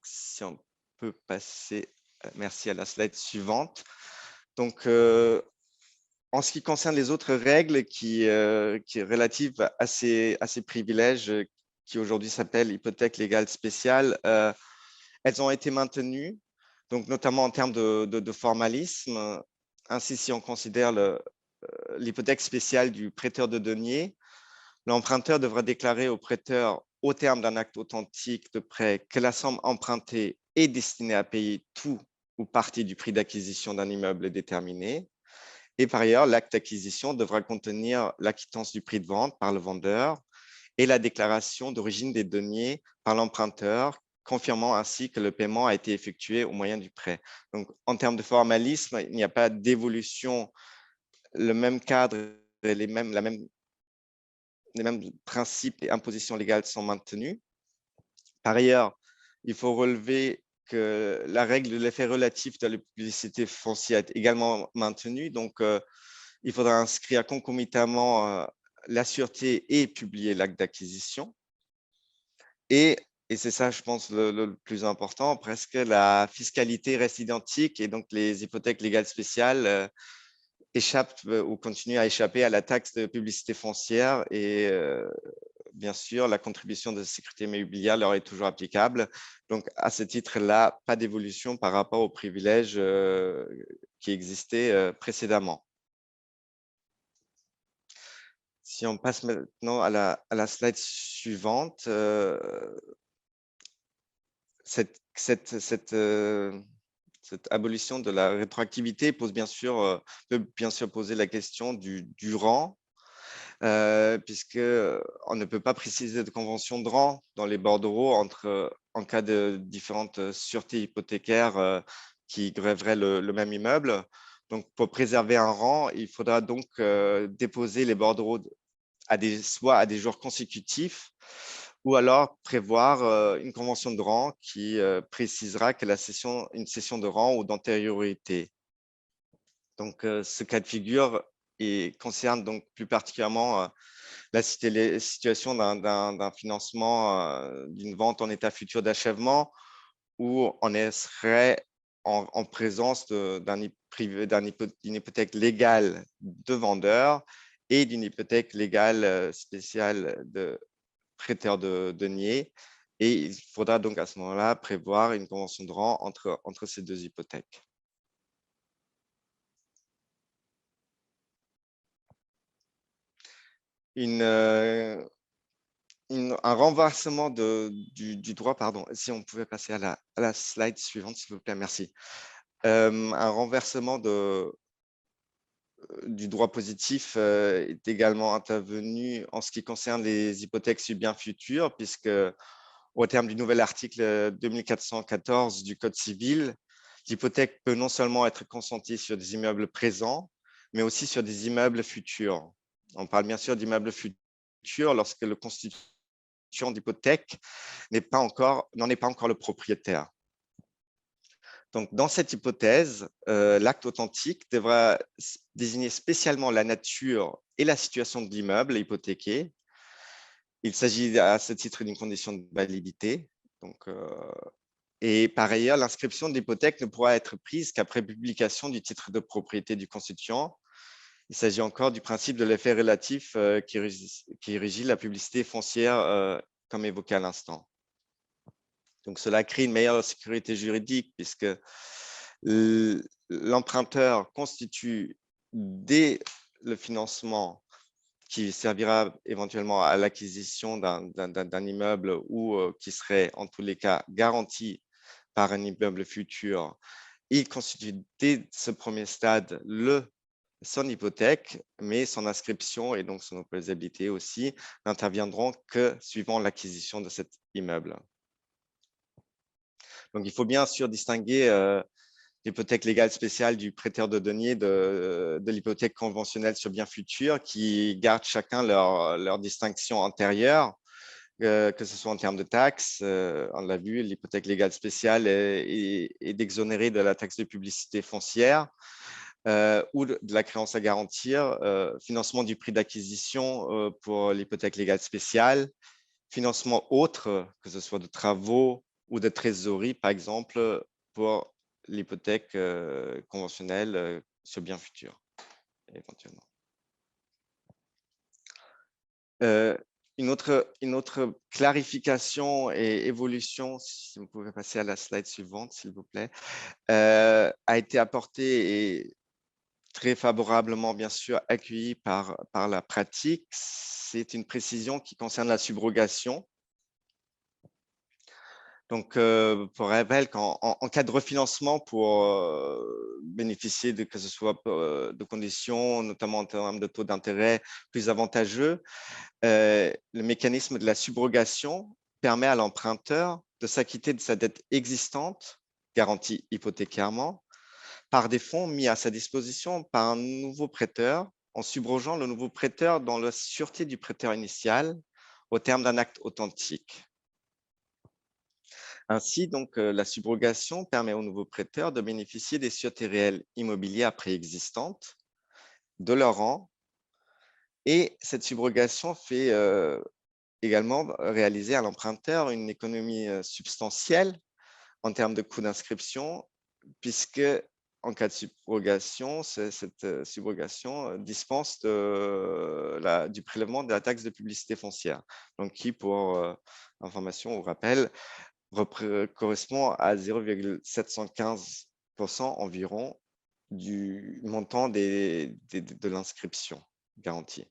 si on peut passer, merci, à la slide suivante. Donc, en ce qui concerne les autres règles qui est relative à ces privilèges qui aujourd'hui s'appellent hypothèque légale spéciale, elles ont été maintenues, donc notamment en termes de formalisme. Ainsi, si on considère l'hypothèque spéciale du prêteur de deniers, l'emprunteur devra déclarer au prêteur, au terme d'un acte authentique de prêt, que la somme empruntée est destinée à payer tout ou partie du prix d'acquisition d'un immeuble déterminé. Et par ailleurs, l'acte d'acquisition devra contenir l'acquittance du prix de vente par le vendeur et la déclaration d'origine des deniers par l'emprunteur, confirmant ainsi que le paiement a été effectué au moyen du prêt. Donc, en termes de formalisme, il n'y a pas d'évolution. Le même cadre et les mêmes principes et impositions légales sont maintenus. Par ailleurs, il faut relever que la règle de l'effet relatif de la publicité foncière est également maintenue. Donc, il faudra inscrire concomitamment la sûreté et publier l'acte d'acquisition. Et c'est ça, je pense, le plus important, presque la fiscalité reste identique et donc les hypothèques légales spéciales échappent ou continuent à échapper à la taxe de publicité foncière et bien sûr, la contribution de sécurité immobilière leur est toujours applicable. Donc, à ce titre-là, pas d'évolution par rapport aux privilèges qui existaient précédemment. Si on passe maintenant à la slide suivante, cette abolition de la rétroactivité peut bien sûr poser la question du rang, puisqu'on ne peut pas préciser de convention de rang dans les bordereaux en cas de différentes sûretés hypothécaires qui grèveraient le même immeuble. Donc, pour préserver un rang, il faudra donc déposer les bordereaux soit à des jours consécutifs ou alors prévoir une convention de rang qui précisera que une cession de rang ou d'antériorité. Donc, ce cas de figure concerne donc plus particulièrement la situation d'un financement d'une vente en état futur d'achèvement où on serait en présence d'une hypothèque légale de vendeur et d'une hypothèque légale spéciale de prêteur de deniers. Et il faudra donc à ce moment-là prévoir une convention de rang entre ces deux hypothèques. Un renversement du droit, pardon, si on pouvait passer à la slide suivante, s'il vous plaît, merci. Un renversement du droit positif est également intervenu en ce qui concerne les hypothèques sur biens futurs, puisque au terme du nouvel article 2414 du Code civil, l'hypothèque peut non seulement être consentie sur des immeubles présents, mais aussi sur des immeubles futurs. On parle bien sûr d'immeubles futurs lorsque le constituant d'hypothèque n'en est pas encore le propriétaire. Donc, dans cette hypothèse, l'acte authentique devra désigner spécialement la nature et la situation de l'immeuble hypothéqué. Il s'agit à ce titre d'une condition de validité. Donc, et par ailleurs, l'inscription de l'hypothèque ne pourra être prise qu'après publication du titre de propriété du constituant. Il s'agit encore du principe de l'effet relatif qui régit la publicité foncière, comme évoqué à l'instant. Donc, cela crée une meilleure sécurité juridique puisque l'emprunteur constitue dès le financement qui servira éventuellement à l'acquisition d'un immeuble ou qui serait en tous les cas garanti par un immeuble futur. Il constitue dès ce premier stade son hypothèque, mais son inscription et donc son opposabilité aussi n'interviendront que suivant l'acquisition de cet immeuble. Donc, il faut bien sûr distinguer l'hypothèque légale spéciale du prêteur de deniers de l'hypothèque conventionnelle sur biens futurs qui gardent chacun leur distinction antérieure, que ce soit en termes de taxes. On l'a vu, l'hypothèque légale spéciale est d'exonérer de la taxe de publicité foncière ou de la créance à garantir, financement du prix d'acquisition pour l'hypothèque légale spéciale, financement autre, que ce soit de travaux ou de trésorerie, par exemple, pour l'hypothèque conventionnelle sur bien futur, éventuellement. Une autre clarification et évolution, si vous pouvez passer à la slide suivante, s'il vous plaît, a été apportée et très favorablement, bien sûr, accueillie par la pratique. C'est une précision qui concerne la subrogation. Donc, pour rappel, en cas de refinancement, pour bénéficier que ce soit de conditions, notamment en termes de taux d'intérêt plus avantageux, le mécanisme de la subrogation permet à l'emprunteur de s'acquitter de sa dette existante, garantie hypothécairement, par des fonds mis à sa disposition par un nouveau prêteur, en subrogeant le nouveau prêteur dans la sûreté du prêteur initial au terme d'un acte authentique. Ainsi, donc, la subrogation permet au nouveau prêteur de bénéficier des sûretés réelles immobilières préexistantes, de leur rang, et cette subrogation fait également réaliser à l'emprunteur une économie substantielle en termes de coût d'inscription, puisque en cas de subrogation, cette subrogation dispense du prélèvement de la taxe de publicité foncière, donc qui, pour information ou rappel, correspond à 0,715% environ du montant de l'inscription garantie.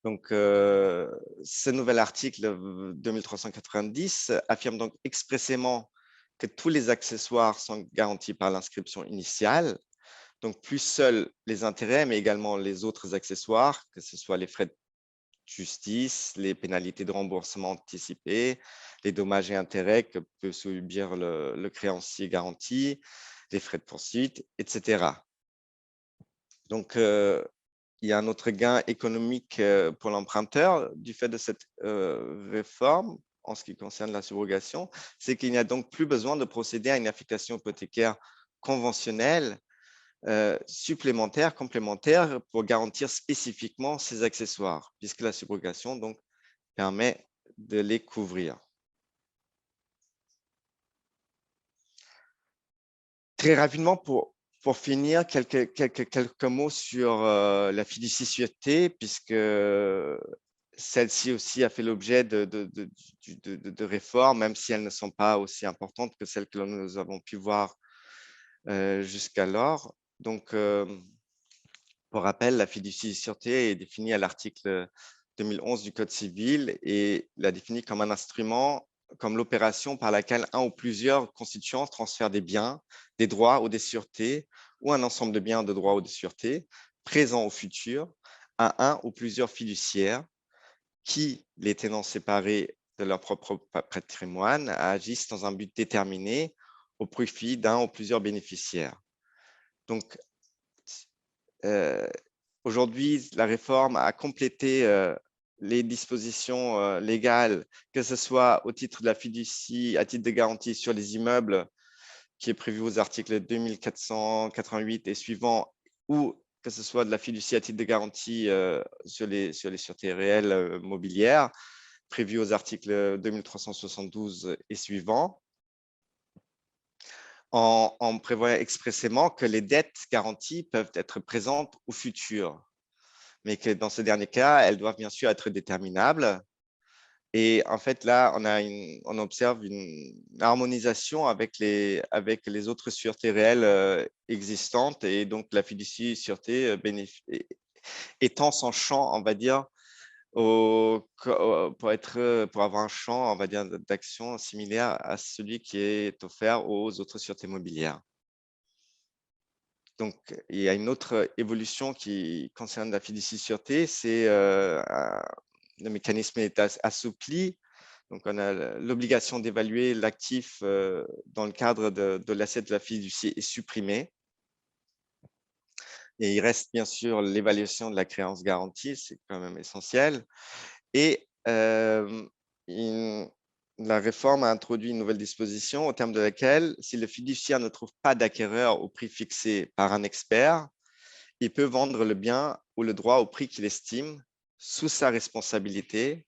Donc, ce nouvel article 2390 affirme donc expressément que tous les accessoires sont garantis par l'inscription initiale, donc plus seuls les intérêts, mais également les autres accessoires, que ce soit les frais de justice, les pénalités de remboursement anticipé, les dommages et intérêts que peut subir le créancier garanti, les frais de poursuite, etc. Donc, il y a un autre gain économique pour l'emprunteur du fait de cette réforme en ce qui concerne la subrogation, c'est qu'il n'y a donc plus besoin de procéder à une affectation hypothécaire conventionnelle supplémentaire, complémentaire pour garantir spécifiquement ces accessoires, puisque la subrogation donc permet de les couvrir. Très rapidement, pour finir, quelques mots sur la fiducie-sûreté, puisque celle-ci aussi a fait l'objet de réformes, même si elles ne sont pas aussi importantes que celles que nous avons pu voir jusqu'alors. Donc, pour rappel, la fiducie-sûreté est définie à l'article 2011 du Code civil et la définit comme un instrument, comme l'opération par laquelle un ou plusieurs constituants transfèrent des biens, des droits ou des sûretés, ou un ensemble de biens, de droits ou de sûretés, présents ou futurs, à un ou plusieurs fiduciaires qui, les tenants séparés de leur propre patrimoine, agissent dans un but déterminé au profit d'un ou plusieurs bénéficiaires. Donc, aujourd'hui, la réforme a complété les dispositions légales, que ce soit au titre de la fiducie, à titre de garantie sur les immeubles, qui est prévu aux articles 2488 et suivants, ou que ce soit de la fiducie à titre de garantie sur les sûretés réelles mobilières, prévues aux articles 2372 et suivants, en prévoyant expressément que les dettes garanties peuvent être présentes ou futures, mais que dans ce dernier cas, elles doivent bien sûr être déterminables. Et en fait, là, on observe une harmonisation avec les autres sûretés réelles existantes, et donc la fiducie-sûreté étend son champ, on va dire, pour avoir un champ, on va dire, d'action similaire à celui qui est offert aux autres sûretés mobilières. Donc, il y a une autre évolution qui concerne la fiducie-sûreté, c'est le mécanisme est assoupli. Donc, on a l'obligation d'évaluer l'actif dans le cadre de l'assiette de la fiducie est supprimée. Et il reste bien sûr l'évaluation de la créance garantie, c'est quand même essentiel. Et la réforme a introduit une nouvelle disposition au terme de laquelle, si le fiduciaire ne trouve pas d'acquéreur au prix fixé par un expert, il peut vendre le bien ou le droit au prix qu'il estime, sous sa responsabilité,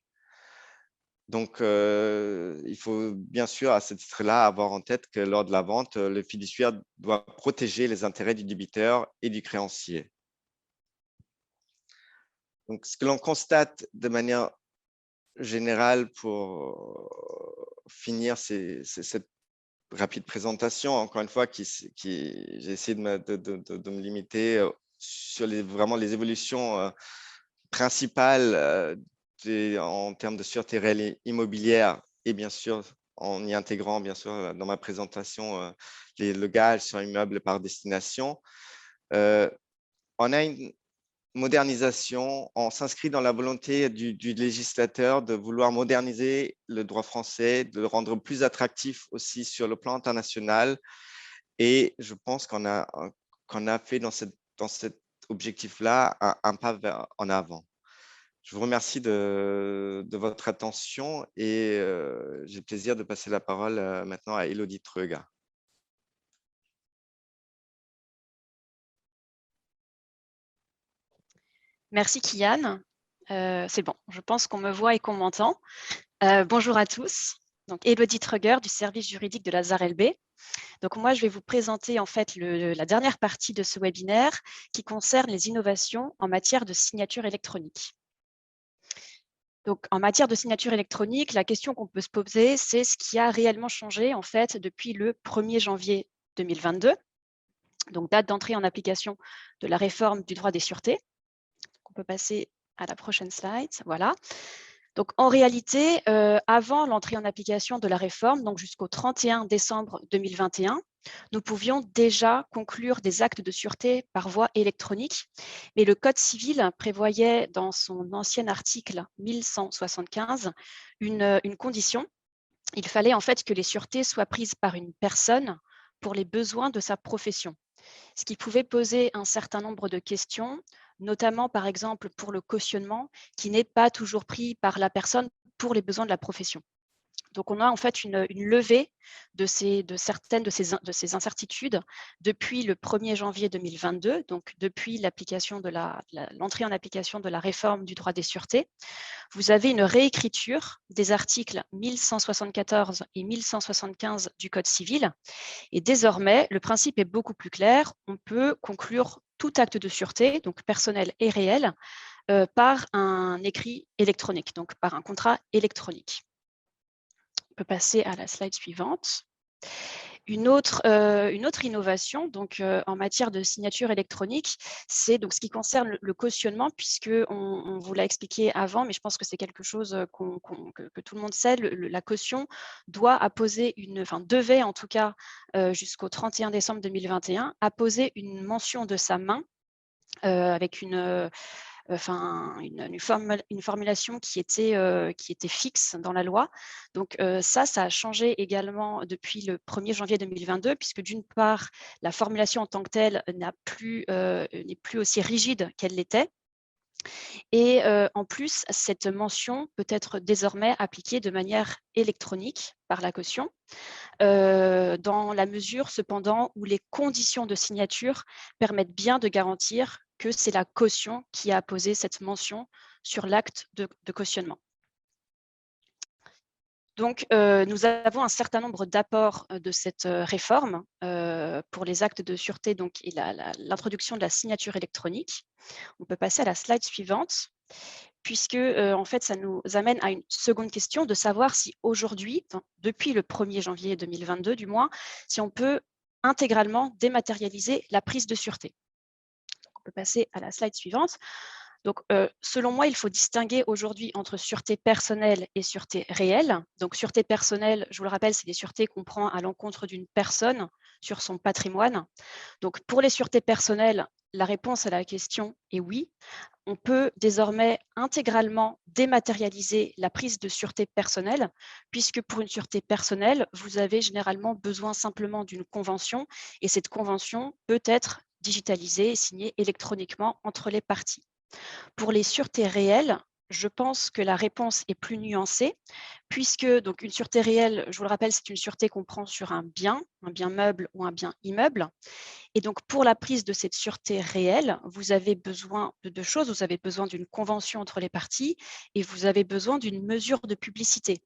Donc, il faut bien sûr, à ce titre-là, avoir en tête que lors de la vente, le fiduciaire doit protéger les intérêts du débiteur et du créancier. Donc, ce que l'on constate de manière générale pour finir cette rapide présentation, encore une fois, j'ai essayé de me limiter sur vraiment les évolutions principales en termes de sûreté réelle et immobilière, et bien sûr, en y intégrant, bien sûr, dans ma présentation, le gage sur immeuble par destination. On a une modernisation, on s'inscrit dans la volonté du législateur de vouloir moderniser le droit français, de le rendre plus attractif aussi sur le plan international. Et je pense qu'on a fait dans cet objectif-là un pas en avant. Je vous remercie de votre attention et j'ai le plaisir de passer la parole maintenant à Élodie Treuga.
Merci Kian. C'est bon, je pense qu'on me voit et qu'on m'entend. Bonjour à tous. Donc, Élodie Treuger du service juridique de Lazare LB. Donc, moi, je vais vous présenter en fait la dernière partie de ce webinaire qui concerne les innovations en matière de signature électronique. Donc, en matière de signature électronique, la question qu'on peut se poser, c'est ce qui a réellement changé en fait depuis le 1er janvier 2022, donc date d'entrée en application de la réforme du droit des sûretés. On peut passer à la prochaine slide. Voilà. Donc, en réalité, avant l'entrée en application de la réforme, donc jusqu'au 31 décembre 2021, nous pouvions déjà conclure des actes de sûreté par voie électronique, mais le Code civil prévoyait dans son ancien article 1175 une condition. Il fallait en fait que les sûretés soient prises par une personne pour les besoins de sa profession, ce qui pouvait poser un certain nombre de questions, notamment par exemple pour le cautionnement qui n'est pas toujours pris par la personne pour les besoins de la profession. Donc, on a en fait une levée de certaines de ces incertitudes depuis le 1er janvier 2022, donc depuis l'entrée en application de la réforme du droit des sûretés. Vous avez une réécriture des articles 1174 et 1175 du Code civil. Et désormais, le principe est beaucoup plus clair. On peut conclure tout acte de sûreté, donc personnel et réel, par un écrit électronique, donc par un contrat électronique. On peut passer à la slide suivante. Une autre innovation donc, en matière de signature électronique, c'est donc ce qui concerne le cautionnement, puisqu'on vous l'a expliqué avant, mais je pense que c'est quelque chose que tout le monde sait. La caution devait en tout cas jusqu'au 31 décembre 2021 apposer une mention de sa main avec une formulation qui était fixe dans la loi. Donc ça a changé également depuis le 1er janvier 2022, puisque d'une part, la formulation en tant que telle n'est plus aussi rigide qu'elle l'était. Et en plus, cette mention peut être désormais appliquée de manière électronique par la caution, dans la mesure cependant où les conditions de signature permettent bien de garantir que c'est la caution qui a apposé cette mention sur l'acte de cautionnement. Donc, nous avons un certain nombre d'apports de cette réforme pour les actes de sûreté et l'introduction de la signature électronique. On peut passer à la slide suivante, puisque en fait, ça nous amène à une seconde question de savoir si aujourd'hui, depuis le 1er janvier 2022 du moins, si on peut intégralement dématérialiser la prise de sûreté. Donc, on peut passer à la slide suivante. Donc, selon moi, il faut distinguer aujourd'hui entre sûreté personnelle et sûreté réelle. Donc, sûreté personnelle, je vous le rappelle, c'est des sûretés qu'on prend à l'encontre d'une personne sur son patrimoine. Donc, pour les sûretés personnelles, la réponse à la question est oui. On peut désormais intégralement dématérialiser la prise de sûreté personnelle, puisque pour une sûreté personnelle, vous avez généralement besoin simplement d'une convention, et cette convention peut être digitalisée et signée électroniquement entre les parties. Pour les sûretés réelles, je pense que la réponse est plus nuancée, puisque donc une sûreté réelle, je vous le rappelle, c'est une sûreté qu'on prend sur un bien meuble ou un bien immeuble. Et donc, pour la prise de cette sûreté réelle, vous avez besoin de deux choses. Vous avez besoin d'une convention entre les parties et vous avez besoin d'une mesure de publicité.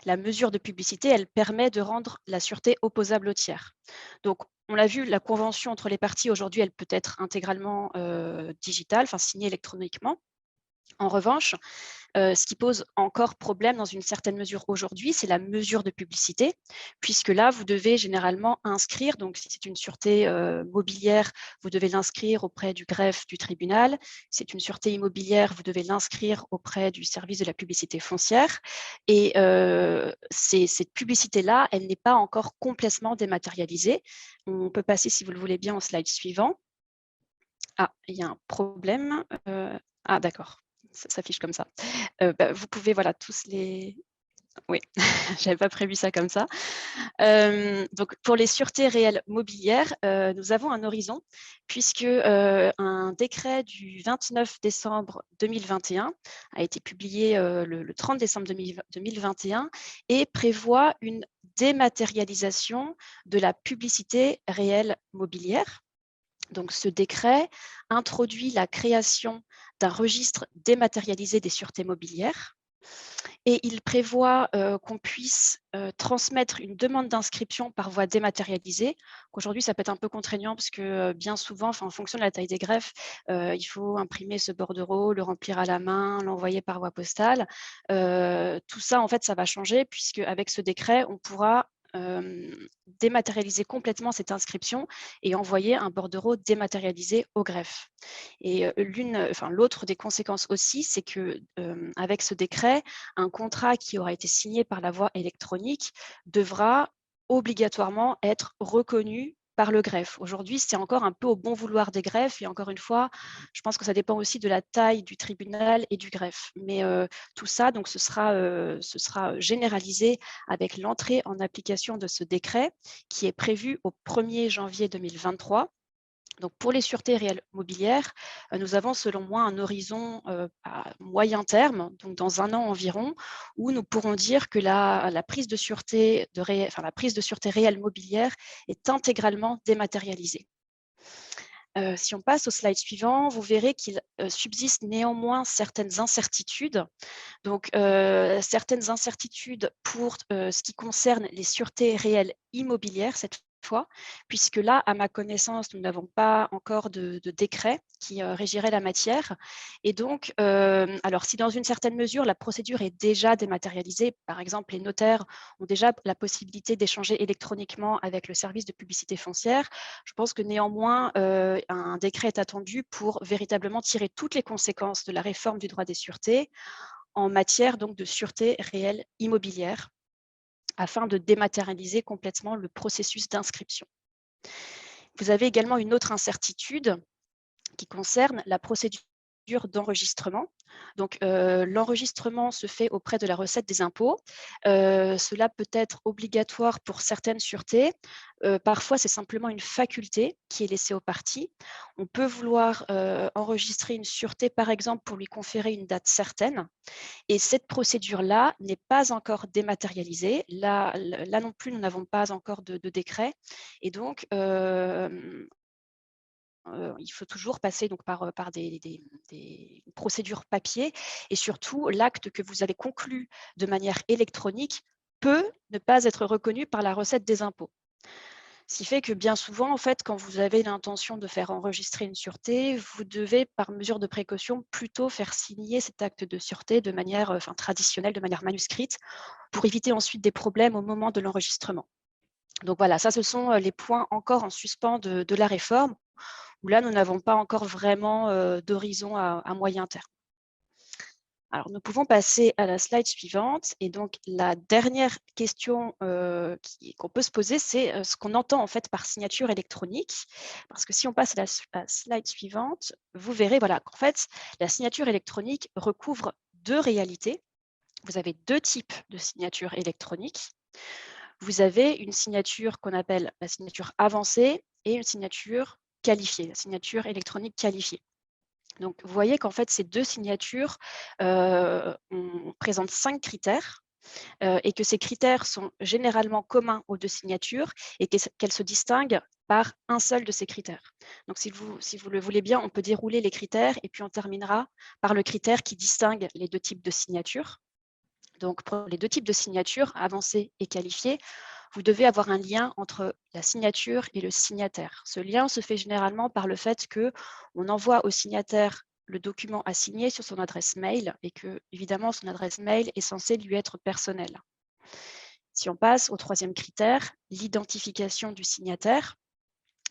La mesure de publicité, elle permet de rendre la sûreté opposable au tiers. Donc, on l'a vu, la convention entre les parties, aujourd'hui, elle peut être intégralement digitale, enfin signée électroniquement. En revanche, ce qui pose encore problème dans une certaine mesure aujourd'hui, c'est la mesure de publicité, puisque là, vous devez généralement inscrire, donc si c'est une sûreté mobilière, vous devez l'inscrire auprès du greffe du tribunal. Si c'est une sûreté immobilière, vous devez l'inscrire auprès du service de la publicité foncière. Et cette publicité-là, elle n'est pas encore complètement dématérialisée. On peut passer, si vous le voulez bien, au slide suivant. Ah, il y a un problème. Ah, d'accord. Ça s'affiche comme ça. Vous pouvez, voilà, tous les... Oui, je n'avais pas prévu ça comme ça. Donc, pour les sûretés réelles mobilières, nous avons un horizon, puisque un décret du 29 décembre 2021 a été publié le 30 décembre 2021 et prévoit une dématérialisation de la publicité réelle mobilière. Donc, ce décret introduit la création d'un registre dématérialisé des sûretés mobilières et il prévoit qu'on puisse transmettre une demande d'inscription par voie dématérialisée. Aujourd'hui, ça peut être un peu contraignant parce que bien souvent, en fonction de la taille des greffes, il faut imprimer ce bordereau, le remplir à la main, l'envoyer par voie postale. Tout ça, en fait, ça va changer puisque avec ce décret, on pourra dématérialiser complètement cette inscription et envoyer un bordereau dématérialisé au greffe. Et l'autre des conséquences aussi, c'est que avec ce décret, un contrat qui aura été signé par la voie électronique devra obligatoirement être reconnu par le greffe. Aujourd'hui, c'est encore un peu au bon vouloir des greffes et encore une fois, je pense que ça dépend aussi de la taille du tribunal et du greffe. Mais tout ça, donc, ce sera généralisé avec l'entrée en application de ce décret qui est prévu au 1er janvier 2023. Donc, pour les sûretés réelles mobilières, nous avons selon moi un horizon à moyen terme, donc dans 1 an environ, où nous pourrons dire que la prise de sûreté réelle mobilière est intégralement dématérialisée. Si on passe au slide suivant, vous verrez qu'il subsiste néanmoins certaines incertitudes. Donc, certaines incertitudes pour ce qui concerne les sûretés réelles immobilières cette fois, puisque là, à ma connaissance, nous n'avons pas encore de décret qui régirait la matière. Et donc, alors si dans une certaine mesure, la procédure est déjà dématérialisée, par exemple, les notaires ont déjà la possibilité d'échanger électroniquement avec le service de publicité foncière, je pense que néanmoins, un décret est attendu pour véritablement tirer toutes les conséquences de la réforme du droit des sûretés en matière donc de sûreté réelle immobilière, afin de dématérialiser complètement le processus d'inscription. Vous avez également une autre incertitude qui concerne la procédure d'enregistrement. Donc, l'enregistrement se fait auprès de la recette des impôts. Cela peut être obligatoire pour certaines sûretés. Parfois, c'est simplement une faculté qui est laissée aux parties. On peut vouloir enregistrer une sûreté, par exemple, pour lui conférer une date certaine. Et cette procédure-là n'est pas encore dématérialisée. Là non plus, nous n'avons pas encore de décret. Et donc, il faut toujours passer donc par des procédures papier et surtout l'acte que vous avez conclu de manière électronique peut ne pas être reconnu par la recette des impôts. Ce qui fait que bien souvent, en fait, quand vous avez l'intention de faire enregistrer une sûreté, vous devez, par mesure de précaution, plutôt faire signer cet acte de sûreté de manière traditionnelle, de manière manuscrite, pour éviter ensuite des problèmes au moment de l'enregistrement. Donc voilà, ça, ce sont les points encore en suspens de la réforme, où là, nous n'avons pas encore vraiment d'horizon à moyen terme. Alors, nous pouvons passer à la slide suivante. Et donc, la dernière question qu'on peut se poser, c'est ce qu'on entend en fait par signature électronique. Parce que si on passe à la slide suivante, vous verrez qu'en fait, la signature électronique recouvre deux réalités. Vous avez deux types de signature électronique. Vous avez une signature qu'on appelle la signature avancée et une signature qualifiée, la signature électronique qualifiée. Donc, vous voyez qu'en fait, ces deux signatures présentent 5 critères et que ces critères sont généralement communs aux deux signatures et qu'elles se distinguent par un seul de ces critères. Donc, si vous le voulez bien, on peut dérouler les critères et puis on terminera par le critère qui distingue les deux types de signatures. Donc, pour les deux types de signatures, avancées et qualifiées, vous devez avoir un lien entre la signature et le signataire. Ce lien se fait généralement par le fait qu'on envoie au signataire le document à signer sur son adresse mail et que, évidemment, son adresse mail est censée lui être personnelle. Si on passe au troisième critère, l'identification du signataire,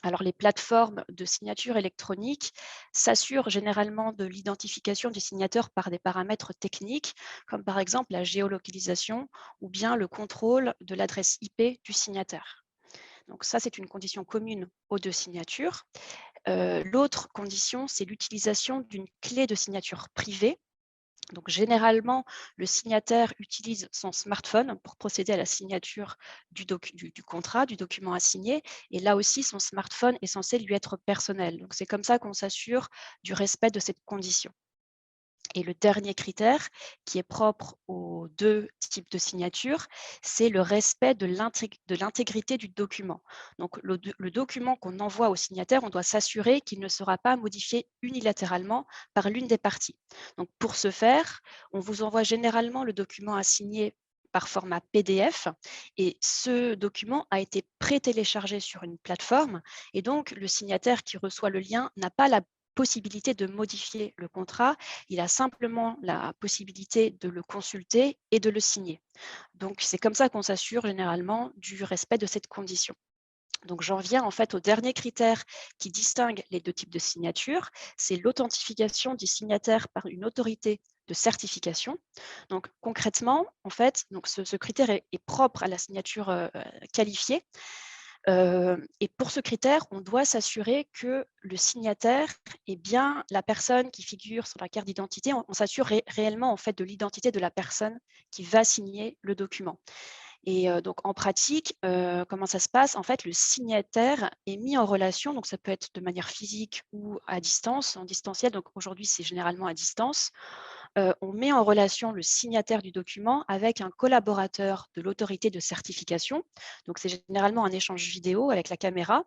alors, les plateformes de signature électronique s'assurent généralement de l'identification du signateur par des paramètres techniques, comme par exemple la géolocalisation ou bien le contrôle de l'adresse IP du signataire. Donc ça, c'est une condition commune aux deux signatures. L'autre condition, c'est l'utilisation d'une clé de signature privée. Donc, généralement, le signataire utilise son smartphone pour procéder à la signature du contrat, du document à signer. Et là aussi, son smartphone est censé lui être personnel. Donc, c'est comme ça qu'on s'assure du respect de cette condition. Et le dernier critère, qui est propre aux deux types de signatures, c'est le respect de l'intégrité du document. Donc, le document qu'on envoie au signataire, on doit s'assurer qu'il ne sera pas modifié unilatéralement par l'une des parties. Donc, pour ce faire, on vous envoie généralement le document à signer par format PDF et ce document a été pré-téléchargé sur une plateforme et donc le signataire qui reçoit le lien n'a pas la possibilité de modifier le contrat, il a simplement la possibilité de le consulter et de le signer. Donc, c'est comme ça qu'on s'assure généralement du respect de cette condition. Donc, j'en viens en fait au dernier critère qui distingue les deux types de signatures, c'est l'authentification du signataire par une autorité de certification. Donc, concrètement, en fait, donc ce critère est propre à la signature qualifiée. Et pour ce critère, on doit s'assurer que le signataire est bien la personne qui figure sur la carte d'identité. On s'assure réellement en fait de l'identité de la personne qui va signer le document. Et donc en pratique, comment ça se passe? En fait, le signataire est mis en relation, donc ça peut être de manière physique ou à distance, en distanciel. Donc aujourd'hui, c'est généralement à distance. On met en relation le signataire du document avec un collaborateur de l'autorité de certification. Donc, c'est généralement un échange vidéo avec la caméra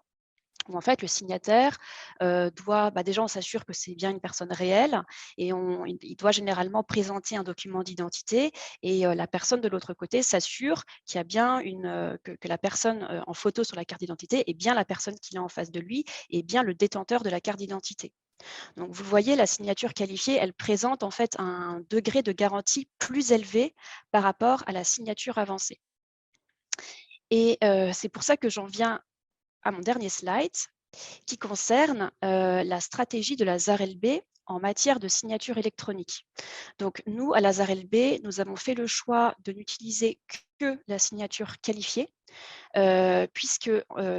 où en fait le signataire doit, déjà on s'assure que c'est bien une personne réelle et il doit généralement présenter un document d'identité et la personne de l'autre côté s'assure qu'il y a bien que la personne en photo sur la carte d'identité est bien la personne qu'il a en face de lui et bien le détenteur de la carte d'identité. Donc, vous voyez, la signature qualifiée, elle présente en fait un degré de garantie plus élevé par rapport à la signature avancée. Et c'est pour ça que j'en viens à mon dernier slide qui concerne la stratégie de la ZARLB en matière de signature électronique. Donc, nous, à la ZARLB, nous avons fait le choix de n'utiliser que la signature qualifiée, puisque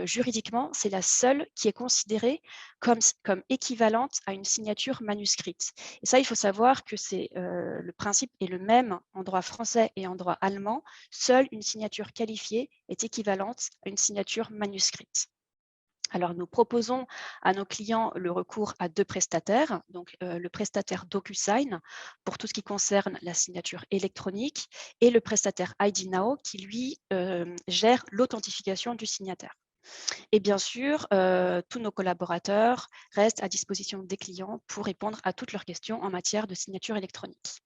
juridiquement, c'est la seule qui est considérée comme équivalente à une signature manuscrite. Et ça, il faut savoir que le principe est le même en droit français et en droit allemand. Seule une signature qualifiée est équivalente à une signature manuscrite. Alors, nous proposons à nos clients le recours à deux prestataires, donc le prestataire DocuSign pour tout ce qui concerne la signature électronique et le prestataire IDnow qui, lui, gère l'authentification du signataire. Et bien sûr, tous nos collaborateurs restent à disposition des clients pour répondre à toutes leurs questions en matière de signature électronique.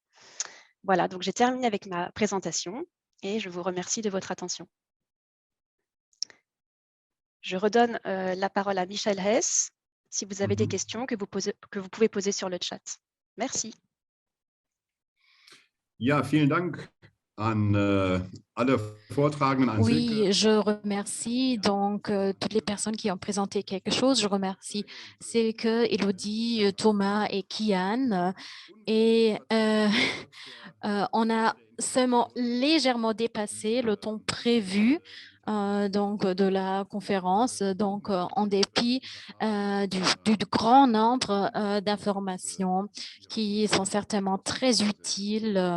Voilà, donc j'ai terminé avec ma présentation et je vous remercie de votre attention. Je redonne la parole à Michel Hess, si vous avez des questions que vous pouvez poser sur le chat. Merci.
Ja, vielen Dank an alle Vortragenden, an Silke.
Oui, je remercie donc toutes les personnes qui ont présenté quelque chose. Je remercie Silke, Elodie, Thomas et Kian. Et on a seulement légèrement dépassé le temps prévu donc de la conférence, donc en dépit du grand nombre d'informations qui sont certainement très utiles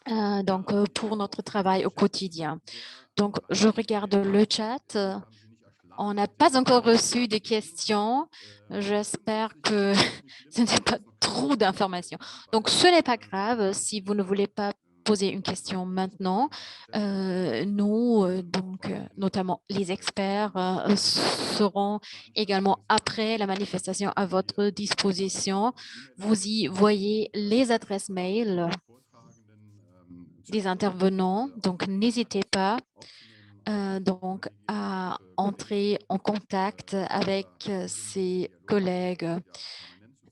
donc pour notre travail au quotidien. Donc, je regarde le chat. On n'a pas encore reçu de questions. J'espère que ce n'est pas trop d'informations. Donc, ce n'est pas grave si vous ne voulez pas poser une question maintenant. Nous, notamment les experts, seront également après la manifestation à votre disposition. Vous y voyez les adresses mail des intervenants, donc n'hésitez pas donc à entrer en contact avec ses collègues.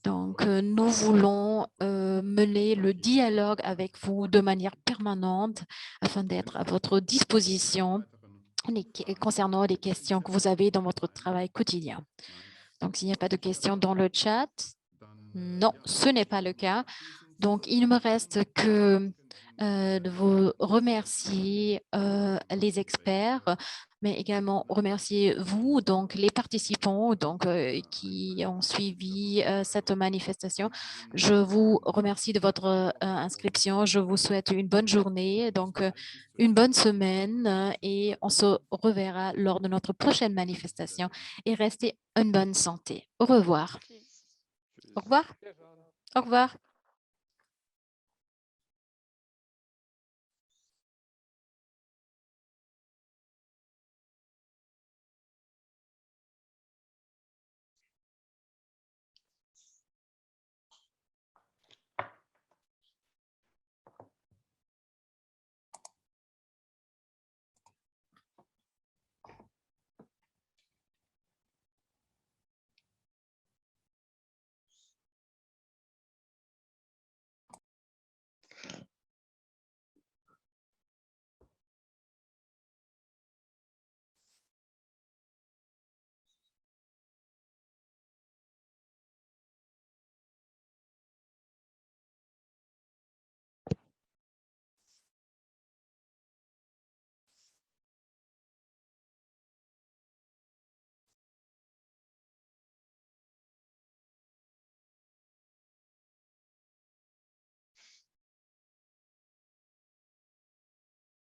Donc, nous voulons mener le dialogue avec vous de manière permanente afin d'être à votre disposition concernant les questions que vous avez dans votre travail quotidien. Donc, s'il n'y a pas de questions dans le chat, non, ce n'est pas le cas. Donc, il ne me reste que de vous remercier les experts, mais également remercier vous, donc les participants qui ont suivi cette manifestation. Je vous remercie de votre inscription. Je vous souhaite une bonne journée, donc une bonne semaine et on se reverra lors de notre prochaine manifestation et restez en bonne santé. Au revoir. Au revoir. Au revoir.